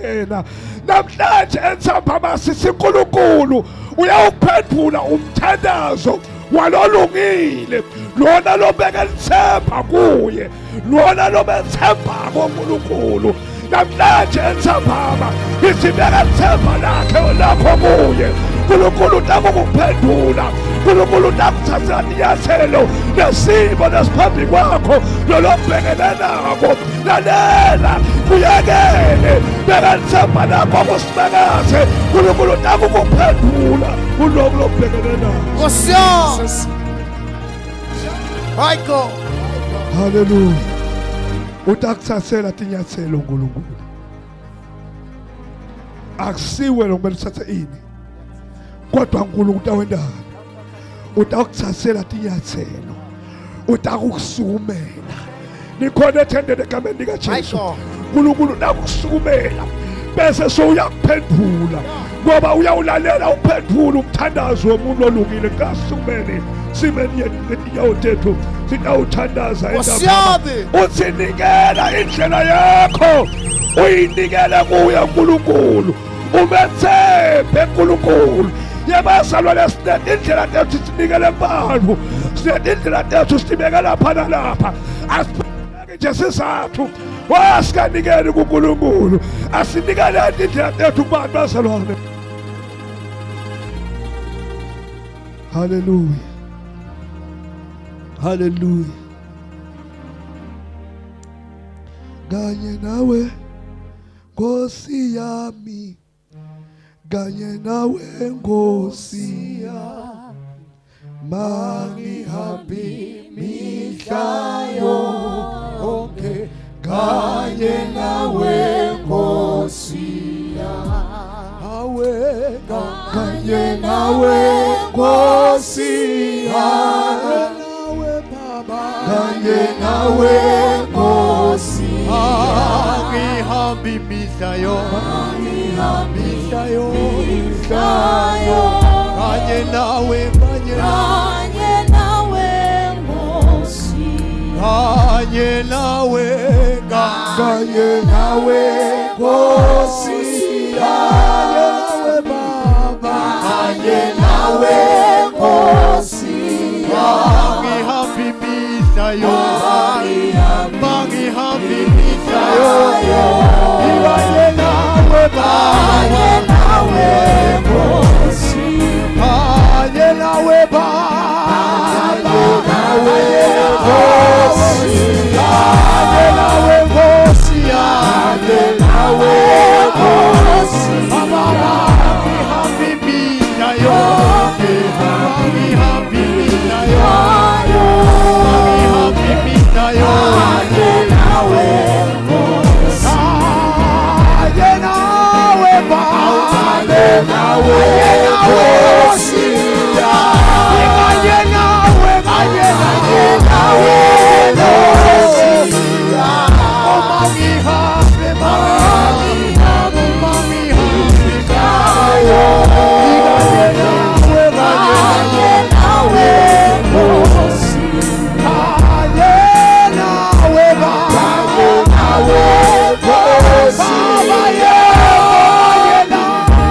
yena namhlanje ensamba masisi uNkulunkulu uyawuphendula umthandazo walolungile lona lobeka lithemba kuye lona lobethemba kuNkulunkulu namhlanje ensamba isibeka lithemba lakho kuye uNkulunkulu utakukuphendula uNkulunkulu utakuthathela inyathelo nesimo nesiphambi kwakho lolobhekene nako lalela kuyekele beka lithemba lakho kuSimakadze uNkulunkulu utakukuphendula kuloku lobhekene nako Osiya. Haiko. haleluya utakuthathela tinyathelo uNkulunkulu akusiwe lo kumele uthathe ini kodwa uNkulunkulu utawendana utakuthathela tinyathelo utakusukumela nikhona ethendele egameni likaJesu uNkulunkulu uyakusukumela bese so uyakuphendula ngoba uyawulalela uphendula umthandazo womuntu olungile kasukumele simeni yetinyawo tethu sitawuthandaza endaba usinikela indlela yakho uyinikele kuye uNkulunkulu umethembe uNkulunkulu yabazalwane sinete indlela tethu sinikele abantu sinete indlela tethu sibeka lapha nalapha asibeke nje sizathu wasikanikeli kuNkulunkulu asinikele indlela tethu kubantu bazalwane haleluya haleluya kanye nawe Nkosi yami kanye nawe Nkosi yami mangihambi mihla yonke kanye nawe Nkosi yami kanye nawe Nkosi yami kanye nawe Nkosi Mangihambi mihla yo kanye nawe Nkosi kanye nawe Nkosi Baba Kanye nawe Nkosi mangihambi mihla yo mangihambi mihla yo kanye nawe Baba kanye nawe Baba kanye nawe Nkosi kanye nawe Nkosi Baba mangihambi mihla yo mangihambi mihla yo mangihambi mihla yo kanye nawe Nkosi kanye nawe Baba kanye nawe Nkosi kanye nawe Nkosi mangihambi kayo kanye nawe Nkosi kanye nawe Baba Nkosi Baba kanye nawe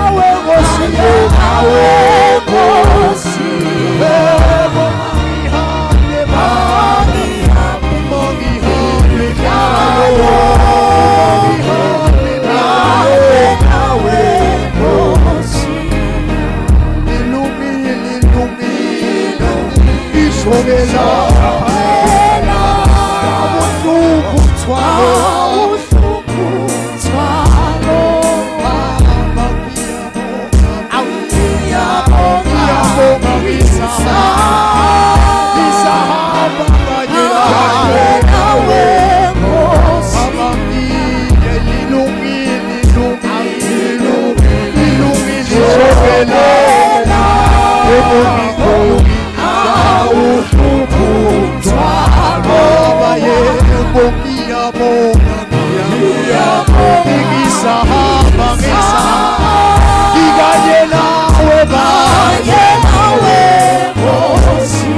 Nkosi Ilungile ngisahamba ngikanye nawe Nkosi.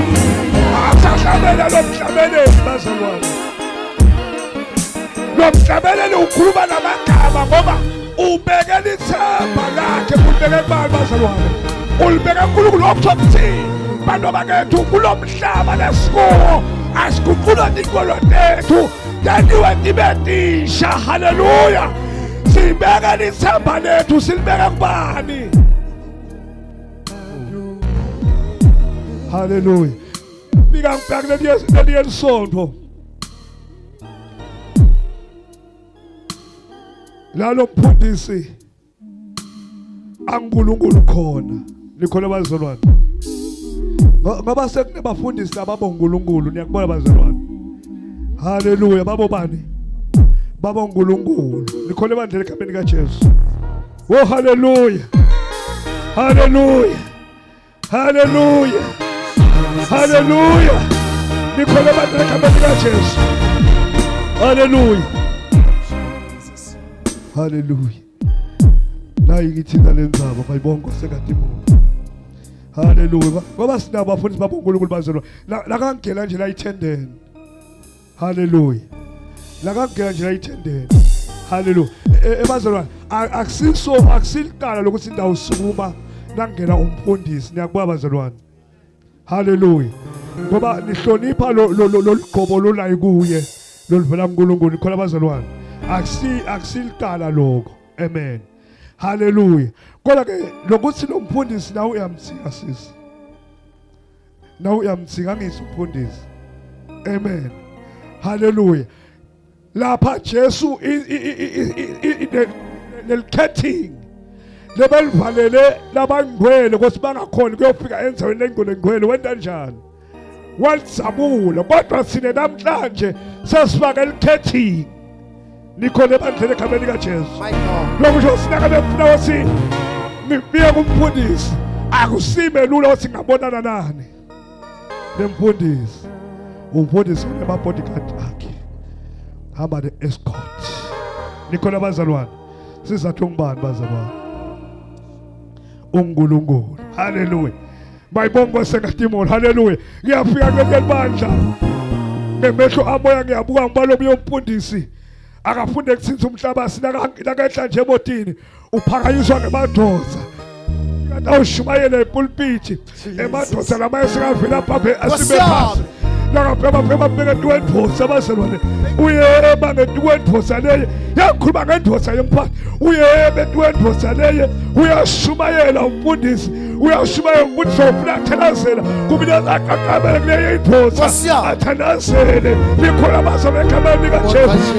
Asahlabela lo mhlabeleli bazalwane. Lo mhlabeleli ukhuluma namagama ngoba ubekela ithemba lakhe kubeke kubani bazalwane. Ulibeke kuNkulunkulu okuthini bantu bakethu kulo mhlaba lesikuwo asikuqula inkolo lethu yaniwe nibetisha. Haleluya. Sibeka ithemba lethu silibeka kubani? Haleluya. Bika ngibhekele leli sonto. Lalo mfundisi aNkulunkulu khona. Nikhona bazalwane. Ngoba sekunebafundisi ababoNkulunkulu niyakubona bazalwane. Haleluya. Babo bani? Baba uNkulunkulu. Nikhona ebandleni ekhambeni kaJesu. Oh haleluya. Haleluya. Haleluya. Haleluya. Nikhona ebandleni ekhambeni kaJesu. Haleluya. Haleluya. Nayi ngithina lenzaba bayibonke sekadimoni. Haleluya. Ngoba sinabo abafundisi baboNkulunkulu bazalwane. La kangena nje la ithendeni. Haleluya. La kangena nje la ithendeni. Haleluya. Ebazalwane akusilikala lokuthi indawo sukuma nangena umfundisi. Niyakubona bazalwane. Haleluya. Ngoba nihlonipha lo ligqobo lolayi kuye lolivela kuNkulunkulu. Khona bazalwane. Akusilikala lokho. Amen. Haleluya. Kodwa ke lokuthi lo mfundisi nawe uyamthika sisi. Nawe uyamthika ngisi umfundisi. Amen. Haleluya. Lapha Jesu nelikhetting lebalivalele labangcwele ukuthi bangakhona kuyofika enzaweni lengcwele ngcwele wena kanjani? Walitsabula kodwa sine namhlanje sesifaka elikhetting. Nikhona ebandleni ekhambeni kaJesu. Lokusho sinaka befuna ukuthi nibiye kumfundisi akusibe lula ukuthi ngabonana nani. Nemfundisi umfundisi unemabodyguard akhe. Hamba ne-escort. Nikhona bazalwane. Sizathu ngibani bazalwane? uNkulunkulu. Haleluya. Bayibonke sekadimoni. Haleluya. Ngiyafika kuleli bandla. Ngemehlo amoya ngiyabuka ngibalo umfundisi. Akafunde kusinza umhlaba sinakahla nje emotini uphakanyiswa ngemadoza kanti awushumayele epulpiti emadoza lamaye sikavela phambi asibe phansi nakaphema bheke tuwendvosa bazalwane uyeba ngetuwendvosa leye yakhuluma ngendosa yemphakathi uyebe tuwendvosa leye uyashumayela umfundisi uyashumayela umfundisi ofuna athanazela kumele aqaqabele kuleyo indosa athanazele nikhona bazalwane ekhambeni kaJesu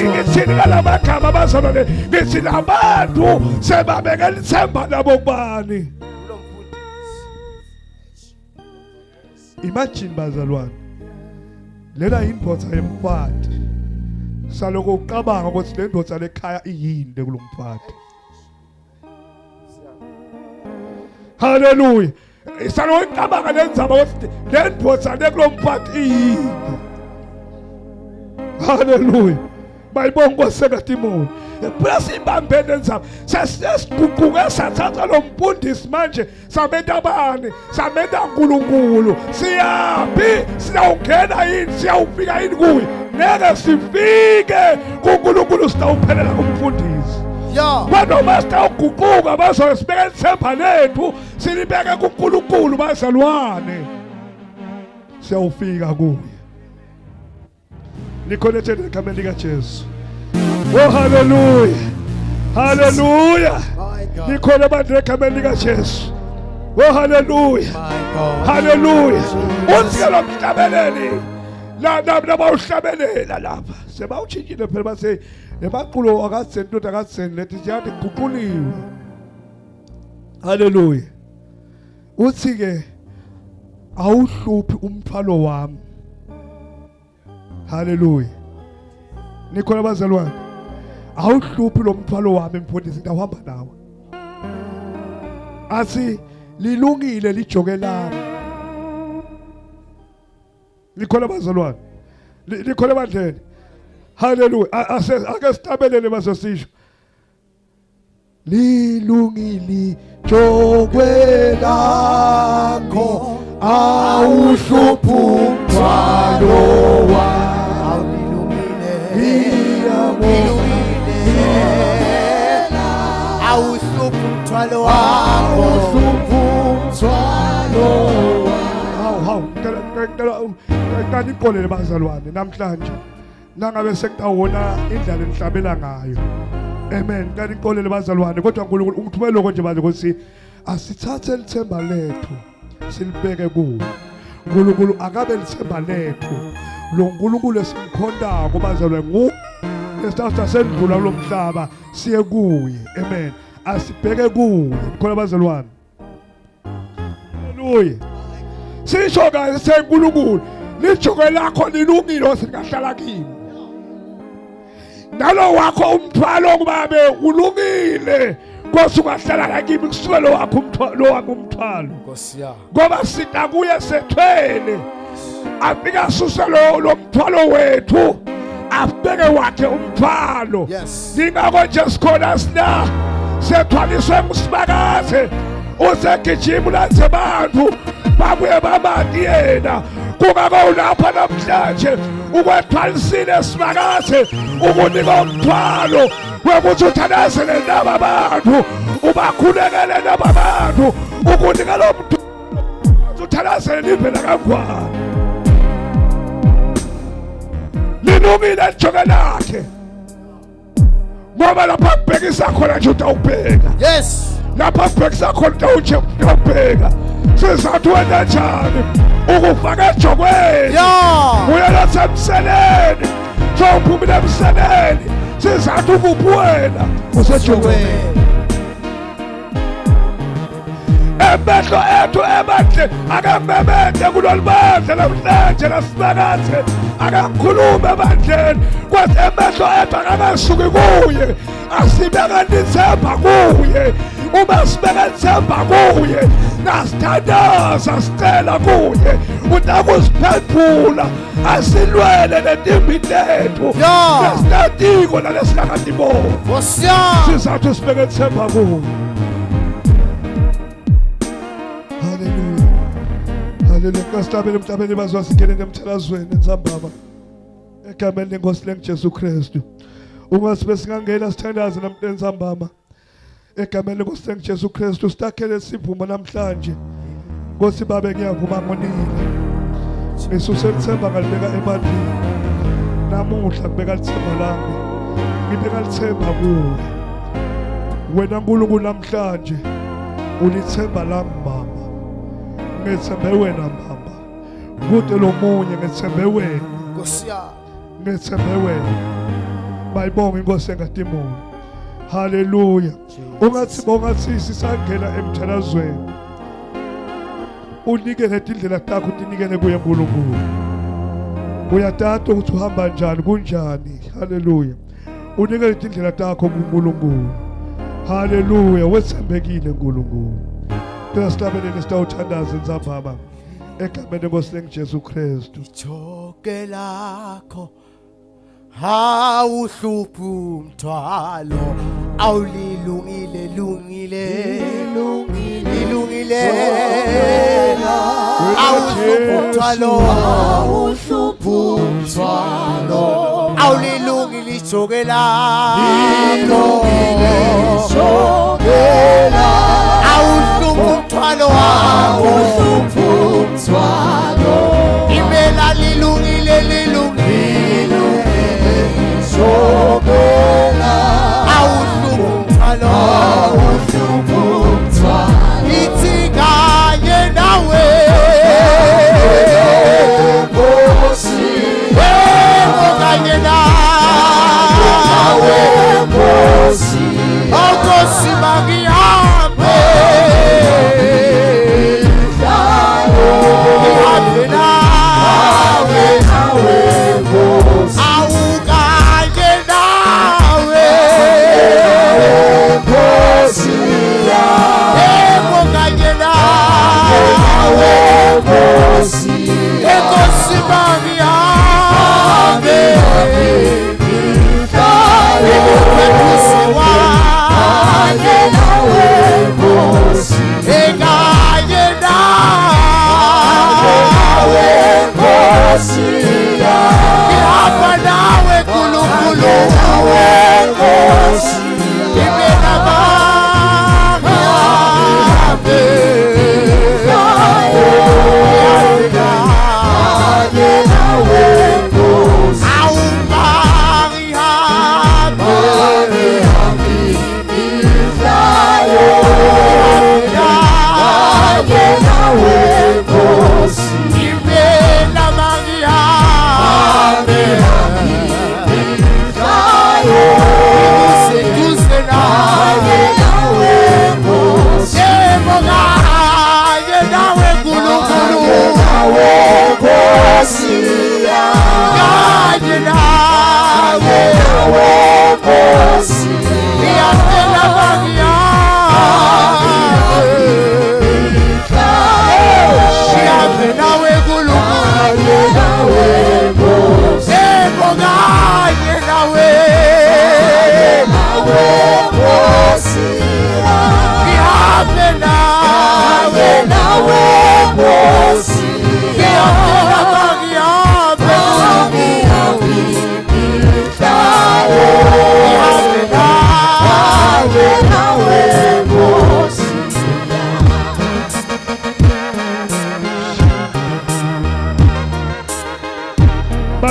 ngithini kalamagama bazalwane ngithi labantu sebabekela ithemba labo kubani? Imagine bazalwane lena indoda yemfati saloko uqabanga ukuthi le ndoda lekhaya iyini kulomfati. Haleluya. Saloko uqabanga lenzaba ukuthi le ndoda lekulomfati iyini. Haleluya. Bayibonke sekadimoni. Plus ibambene nzaba sesiguquke sathatha lo mfundisi manje samenda abani samenda uNkulunkulu siyapi siyawungena yini siyawufika yini kuye ngeke sifike kuNkulunkulu sitawuphelela kumfundisi kodwa master uguquka bazosibeka ithemba lethu silibeke kuNkulunkulu bazalwane siyawufika kuye. Nikhonethele ekhambeni kaJesu. Oh hallelujah. Hallelujah. Nikhona bandle ekhambeni kaJesu. Oh hallelujah. Hallelujah. Uthi lo mhlabeleli laba uhlabelela lapha. Sebawutshintshile phela base ebaqulo akatseni into akatseni lethi siyathi guquliwe. Hallelujah. Uthi ke awuhluphi umthwalo wami. Hallelujah. Nikhona bazalwane. Awuhluphi lo mthwalo wami mfundisi ngihamba nawe. Athi lilungile lijoke lami. Nikhona bazalwane. Nikhona bandleni. Hallelujah. Ake sitabelele bazosisho. Lilungile jokwelakho awuhluphu umthwalo awuhluphi umthwalo wakho Ngicela iqolele bazalwane namhlanje nangabe sekutawona indlela enihlabela ngayo. Amen. Ngicela iqolele bazalwane kodwa uNkulunkulu ungithumele lokho nje manje ukuthi asithathe lithemba lethu silibeke kuwo. uNkulunkulu akabe lithemba lethu. Lo uNkulunkulu esimkhondako bazalwane ngesithatha sendlula lo mhlaba siye kuye. Amen. Asibheke kuye. Khona bazalwane. Hallelujah. Sisho kahle seNkulunkulu lijoko lakho lilungile osingahlala kimi. Nalo wakho umthwalo kubabe ulungile kosungahlala la kimi kusukela wakho umthwalo umthwalo. Nkosi yami. Ngoba sina kuye sethwele. Afika suselo lo mthwalo wethu. Afbeke wakhe umthwalo. Yes. Ningako nje sikhona sina sethwaliswe ngusibakaze. Usegijima ulanze abantu babuye babantu yena kungako lapha namhlanje ukwethwalisile sibakaze ukunika umthwalo wekuthi uthandazele naba abantu ubakhulekele naba abantu ukunika lo mthwalo uthandazele livela kangwane lilungile lijoke lakhe ngoba lapha kubhekisa khona nje utawubheka. Yes. Lapha kubhekisa khona utawubheka. Sizathu wena njani ukufaka ejokweni uyela semseleni sophumile emseleni sizathu ukuphuwela usejokweni emehlo ethu ebahle akamemede kulolibandla namhlanje nasibakaze akakhulume ebandleni kwathi emehlo ethu akakasuki kuye asibeka nithemba kuye uma sibeka nithemba kuye nasithandaza sicela kuye unakusiphephula asilwele netimbi lethu nesinatiko nalesinakatibona sizathu sibeke nithemba kuye. Hallelujah. Kastabele mtabele bazwasikele emthelazweni enzambama. Egameni lenkosi lengiJesu Kristu. Ungasibe singangena sithandaze namhla enzambama. Egameni lenkosi lengiJesu Kristu sitakhele siphuma namhlanje. Nkosi babe ngiyavuma ngonile. Ngisuse lithemba ngalibeka ebantwini. Namuhla ngibeka lithemba lami. Ngibeka lithemba kuwe. Wena uNkulunkulu namhlanje ulithemba lami mama. Ngithembe wena mama. Kude lo munye ngithembe wena. Nkosi yami. Ngithembe wena. Bayibonga inkosi engadimoni. Hallelujah. Ungathi sisangena emthelazweni. Unikele indlela takho unikele kuye uNkulunkulu. Uyatata ukuthi uhamba njani kunjani. Hallelujah. Unikele indlela takho kuNkulunkulu. Hallelujah. Wethembekile uNkulunkulu. Stabelele sitawuthandaza enzambama egameni lenkosi lengiJesu Kristu. Ijoke lakho awuhluphi umthwalo awulilungile lungile awuhluphi umthwalo awulilungile ijoke lakho umthwalo wakho imela lilungile awuhluphi umthwalo ithi kanye nawe Nkosi kanye nawe Nkosi magihambe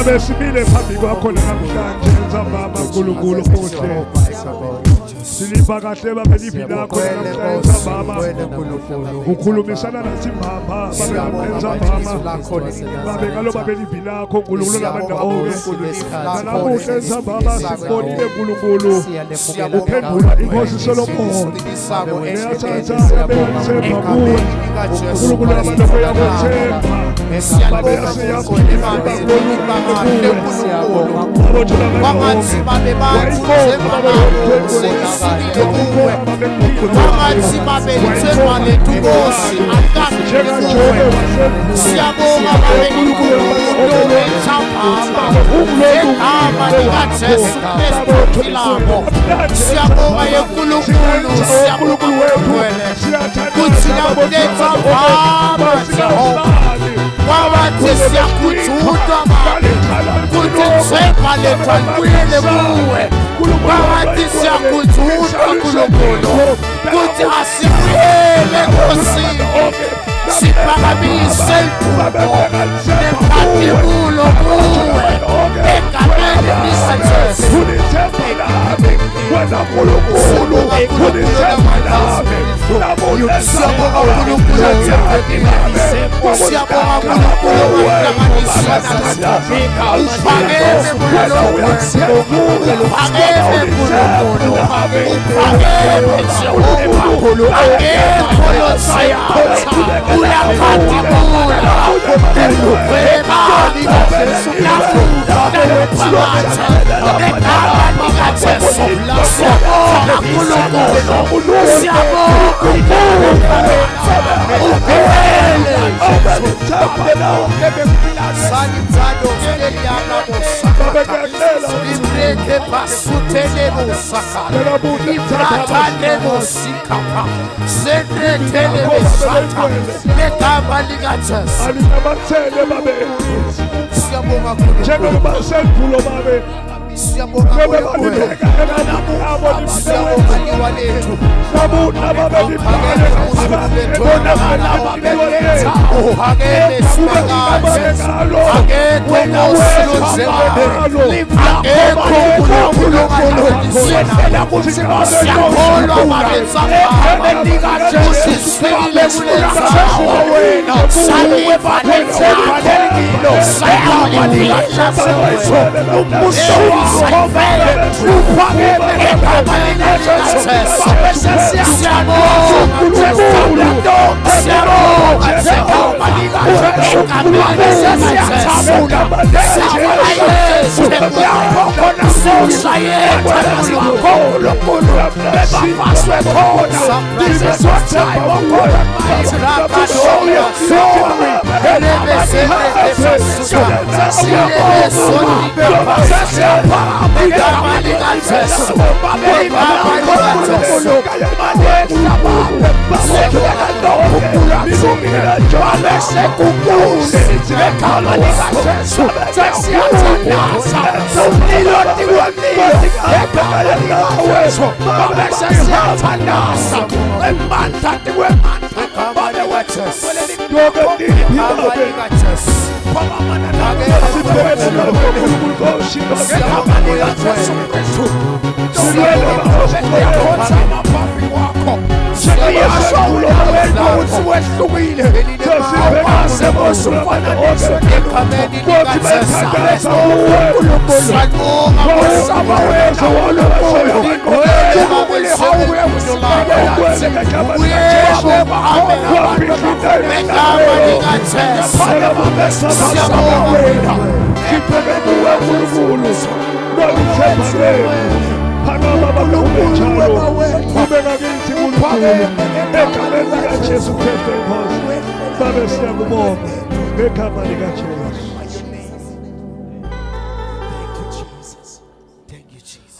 babe simile phambi kwakho namhlanje nzambama nkulunkulu muhle silipha kahle babe libi lakho namhlanje nzambama ukhulumisana nathi mama babe nzambama babe ngalo babe libi lakho nkulunkulu labandawo nalamuhle nzambama sikubonile nkulunkulu uphendula inkosi Solomon uyathatha babe ngisemba kuwe unkulunkulu labandawo yakuthemba babe yasiyakholima Wangathi babe bathemba wangathi babe lithemba lentukosi akakuwe siyabonga babe uNkulunkulu ethambama egama likaJesu Kristu philako siyabonga uNkulunkulu siyabonga kuthi nakuletha baba Jehova wabathi siyakuthutha kuthi themba lethankwile kuwe wabathi siyakuthutha uNkulunkulu kuthi asibuyele Nkosini siphakamise nemphakumulo kuwe egameni likaJesu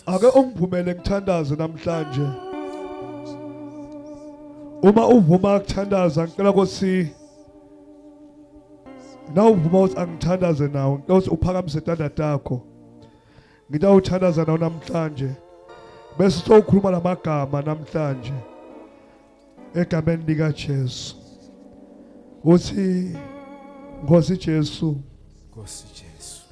Ake ungivumele ngithandaze namhlanje. Uma uvuma ukuthandaza ngicela ukuthi na uvuma ukuthi angithandaze nawe ngicela ukuthi uphakamise isandla sakho. Ngitawuthandaza nawe namhlanje. Bese sokhuluma lamagama namhlanje. Egameni likaJesu. Uthi Nkosi Jesu. Nkosi Jesu.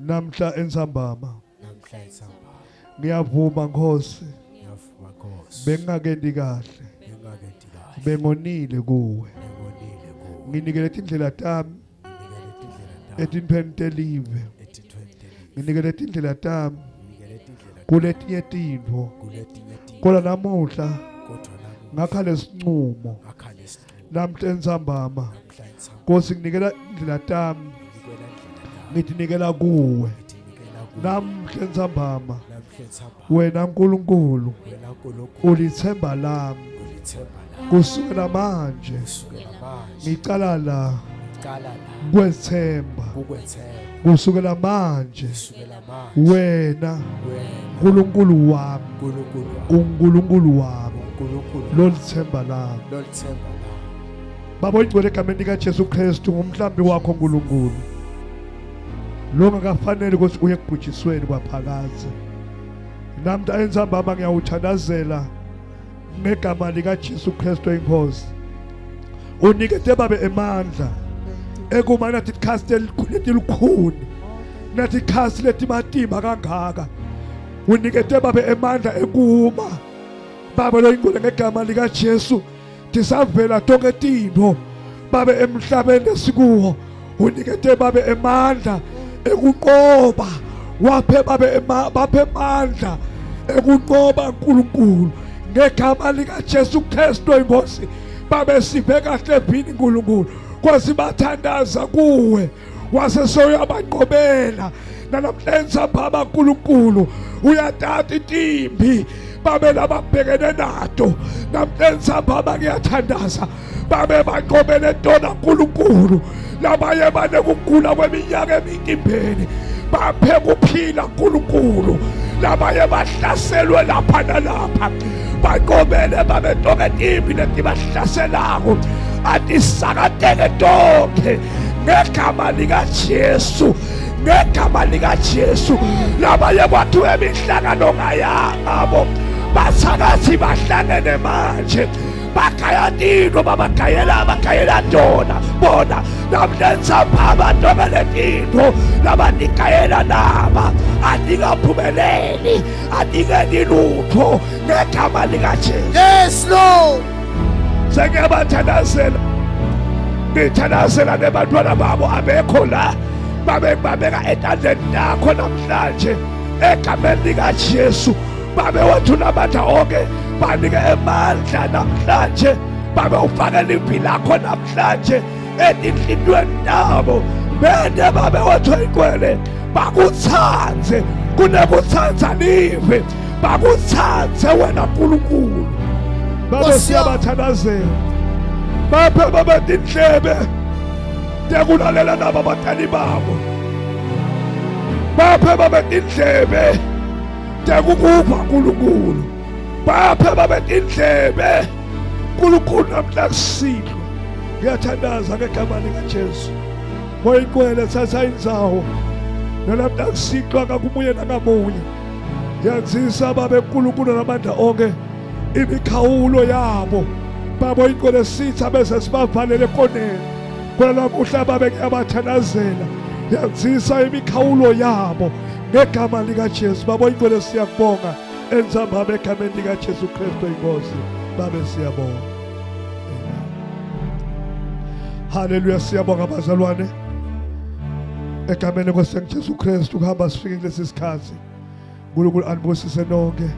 namhla entsambama namhla insamba ngiyavuma Nkosi ngiyavuma Nkosi bengingakendi kahle engakenti kahle bengonile kuwe ngonile kuwe nginikele indlela tami nginikele indlela etintweni telive etithwente nginikele indlela tami nginikele indlela kuletinye tintfo kuletinye kodwa namuhla kodwa nami ngakha lesinqumo akhale isiqu namhla entsambama namhla insamba Nkosi nginikela indlela tami nginikela indlela tami ngitinikela kuwe nginikela kuwe namhla entsambama namhla insamba wena Nkulunkulu wena Nkulunkulu ulithemba lami ulithemba la kusukela manje kusukela manje ngicala la qala la kwethemba ukwethemba kusukela manje kusukela manje wena wena Nkulunkulu wami Nkulunkulu uNkulunkulu wami uNkulunkulu lolithemba lami lolithemba la baba ingcwele egameni likaJesu Kristu ngumhlambi wakho Nkulunkulu lo ngakafanele ukuthi uye ekubhujisweni kwaphakazi namhla entsambama ngiyawuthandazela ngegama likaJesu Kristu inkosi unikete babe emandla ekumana nathi khasi elikhulu nathi khasi letimatima kangaka unikete babe emandla ekuma baba lo ingcwele ngegama likaJesu tisavela tonke tintfo babe emhlabeni esikuwo unikete babe emandla ekunqoba waphe babe emandla ekunqoba uNkulunkulu ngegama likaJesu Kristu inkosi babe sive kahle phini uNkulunkulu kwazi bathandaza kuwe wase soyabanqobela namhlenza baba uNkulunkulu uyathatha intimbi babe lababhekene nato namhlenza baba ngiyathandaza babe banqobele tona uNkulunkulu labaye banekugula kweminyaka eminkimbeni baphe kuphila uNkulunkulu labaye bahlaselwe lapha nalapha banqobele babe tonke intimbi leti bahlaselako atisakateke tonke ngegama likaJesu ngegama likaJesu labaye kwathiwe imihlangano ngayabo basakathi bahlangene manje bagaya tino babagayela tona bona namhlenza baba tonke tino labanikayela naba anikaphumeleli anikeni lutho ngegama likaJesu. Yes, Lord. Sengiyabathandazela ngithandazela nebantwana babo abekho la babeka etandleni lakho namhlanje egameni likaJesu babe wathula amandla onke banike emandla namhlanje babe ufakele impilo lakho namhlanje etinhlitweni nabo bende babe wathwa inkwele bakuthanze kunekuthanza live bakuthanze wena Nkulunkulu babe siyabathandazela baphe babe tindlebe tekulalela nabo abatali babo baphe babe tindlebe tekukuva Nkulunkulu baphe babe tindlebe Nkulunkulu namhla kusihlwa ngiyathandaza ngegama likaJesu ngoyinkwele thatha indzawo namhla kusihlwa kakumuye nangamunye yanzisa babe Nkulunkulu namandla onke imikhawulo yabo babo inkwele sitha bese sibavalele koneni kwelamuhla babe kuyabathandazela yanzisa imikhawulo yabo ngegama likaJesu babo inkwele siyakubonga enzambama egameni likaJesu Kristu inkosi babe siyabonga. Haleluya siyabonga bazalwane egameni lenkosi Jesu Kristu kuhamba sifike kulesi sikhathi uNkulunkulu anibusise nonke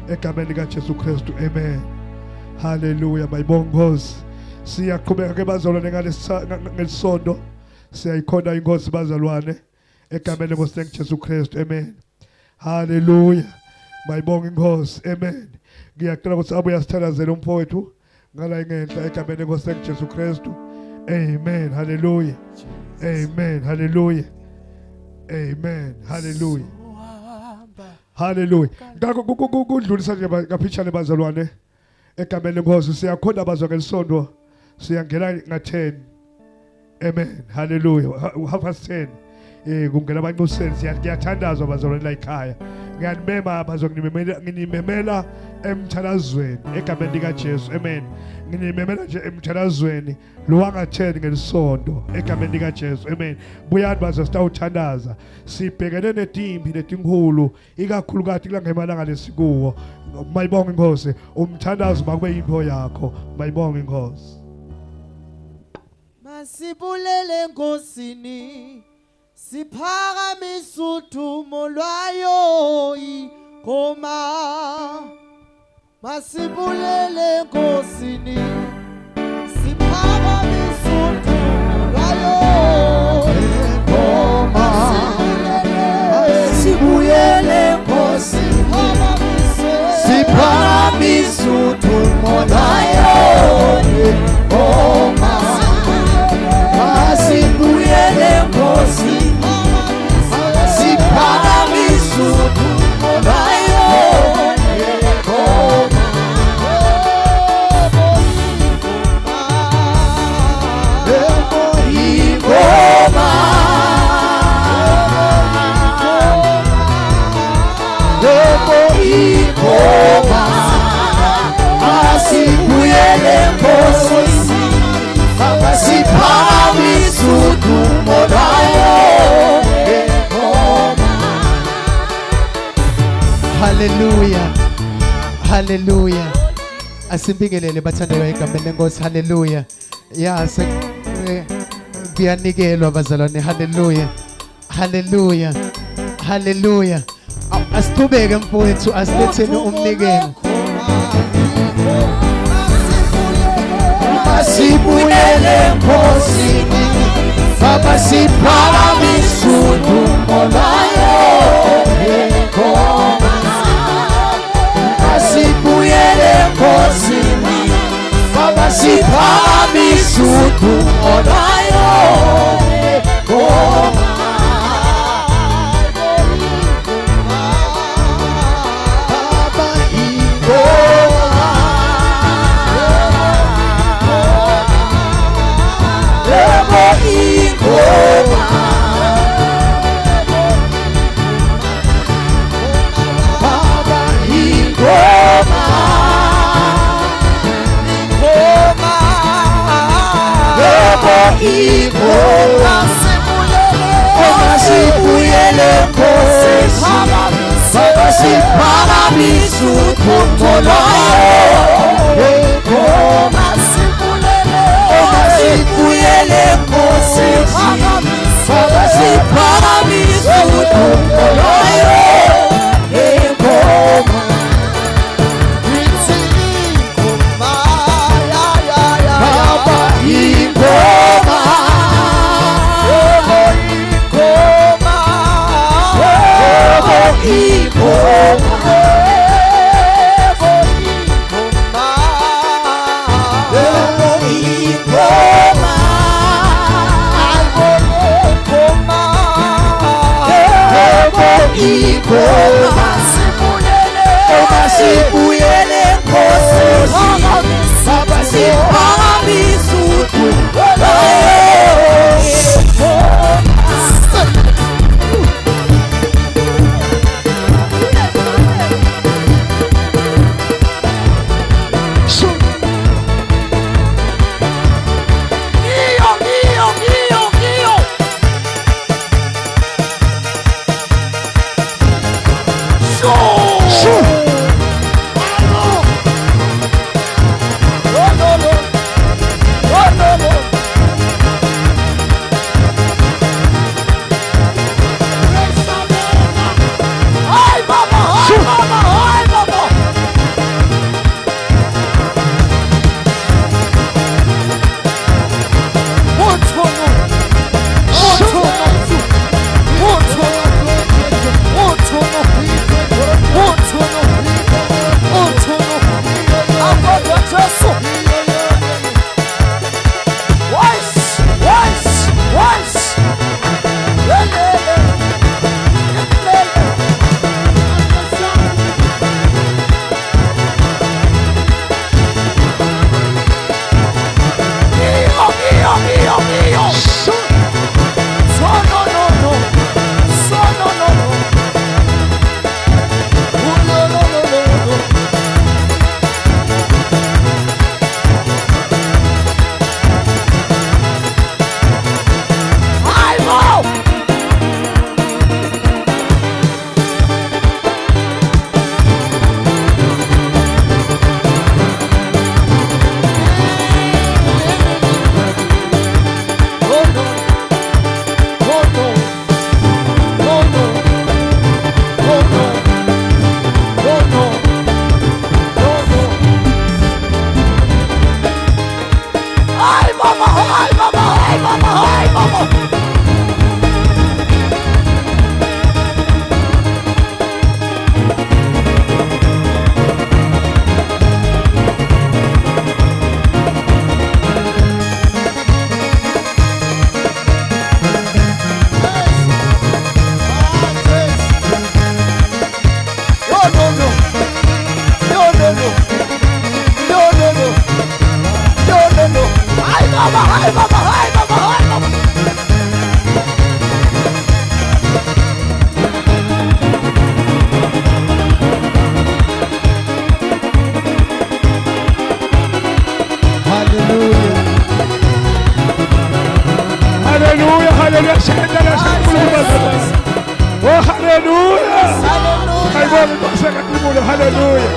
egameni likaJesu Kristu amen. Haleluya mayibonge Nkosi siyaqhubeka ke bazalwane ngelisonto siyayikhona inkosi bazalwane egameni lenkosi Jesu Kristu amen. Haleluya mayibonge Nkosi amen. Ngiyacela ukuthi abuye asithandazele umfowethu ngala ngenhla egameni lenkosi Jesu Kristu amen. Haleluya amen. Haleluya amen. Haleluya haleluya ngakho kudlulisa nje kaphishane bazalwane egameni lenkosi siyakhona bazwa ngelisonto siyangena nga10 amen. Haleluya 10:30 kungena abancuseni siyathandazwa bazalwane la ekhaya ngiyanimema bazonginimemela nginimemela emthandazweni egameni likaJesu amen nginimemela nje emthandazweni lo wanga10 ngelisonto egameni likaJesu amen buyani bazo sitawuthandaza sibhekene nedimbi letinkulu ikakhulukazi kulangemalanga lesikuwo mayibonge inkosi umthandazo makube impho yakho mayibonge inkosi Masibulele Nkosini siphakamisa udumo lwayo ikoma Masibulele Nkosini siphakamisa udumo lwayo ikoma Sibuyele Nkosini siphakamisa udumo lwayo ikoma Sibuyele Nkosini siphakamisa udumo lwayo ikoma Sibuyele Nkosini siphakamisa udumo lwayo ikoma Hallelujah. Hallelujah. Asimbingelele bathandayo egameni lenkosi. Hallelujah. Ya kuyanikelwa bazalwane. Hallelujah. Hallelujah. Hallelujah. Asithubeke mfowethu asiletheni umnikelo. Sibuyele Nkosini Baba siphakamisa udumo lwayo ikoma Sibuyele Nkosini Baba siphakamisa udumo lwayo ikoma Sibuyele Nkosini Baba siphakamisa udumo lwayo ikoma Sibuyele Nkosini Baba siphakamisa udumo lwayo ikoma Siyacela sikhulule bazalwane. Oh hallelujah. Ayibona kwasekaTibulo hallelujah.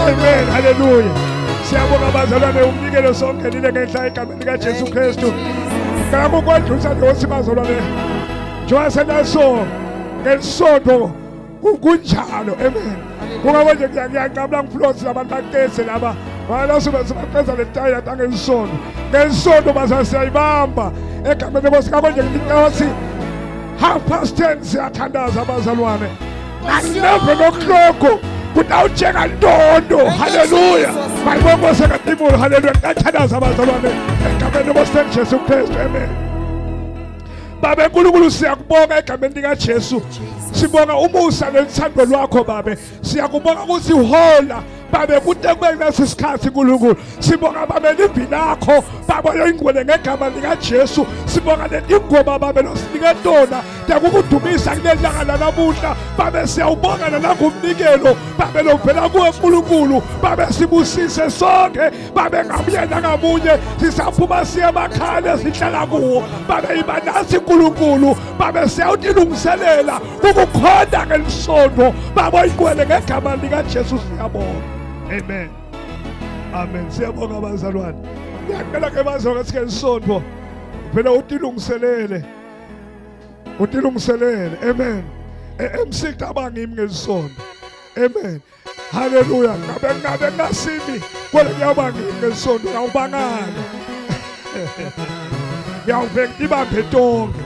Amen hallelujah. Siyabonga bazalwane umnikelo sonke nile ngenhla egameni likaJesu Kristu. Ngakho kwendlusa ndosi bazalwane. Njengoba senaso ngesonto kunjalo amen. Kungabe nje ngiyaqabula ngiflosi labantu bakese laba. Wala sobasebenzisa le taya tangesonto. Ngesonto basasiyibamba egameni lenkosi ngakho nje ngithi 10:30 siyathandaza abazalwane. Angineve nokuhloko kutawutsheka ntondo haleluya. Bayibonga sekaTibulo haleluya. Ngathandaza abazalwane egameni lenkosi Kristu amen. Baba uNkulunkulu siyakubonga egameni likaJesu. Sibonga umusa nethando lwakho babe. Siyakubonga ukuthi uhola babe kude kulesi sikhathi uNkulunkulu. Sibonga babe livi lakho baba yoingcwele ngegama likaJesu. Sibonga lengoma babe losinika tona yakukudumisa kulelanga lanamuhla babe siyawubonga nangumnikelo babe lovela kuwe uNkulunkulu babe sibusise sonke babe ngamyena ngamunye sisaphuma siye emakhaya sihlala kuwo babe ibanasi uNkulunkulu babe siyawutilungiselela ukukhonda ngelisonto babe oyigcwele ngegama likaJesu siyabonga amen amen. Siyabonga abazalwane. Ngiyacela ke bazalwane sike lisonto phela utilungiselele amen. MC tabangimi ngelisonto amen haleluya. Ngabe ngasimi kodwa ngiyabangimi ngelisonto ngiyawubangana ngiyawuveka ibambe tonke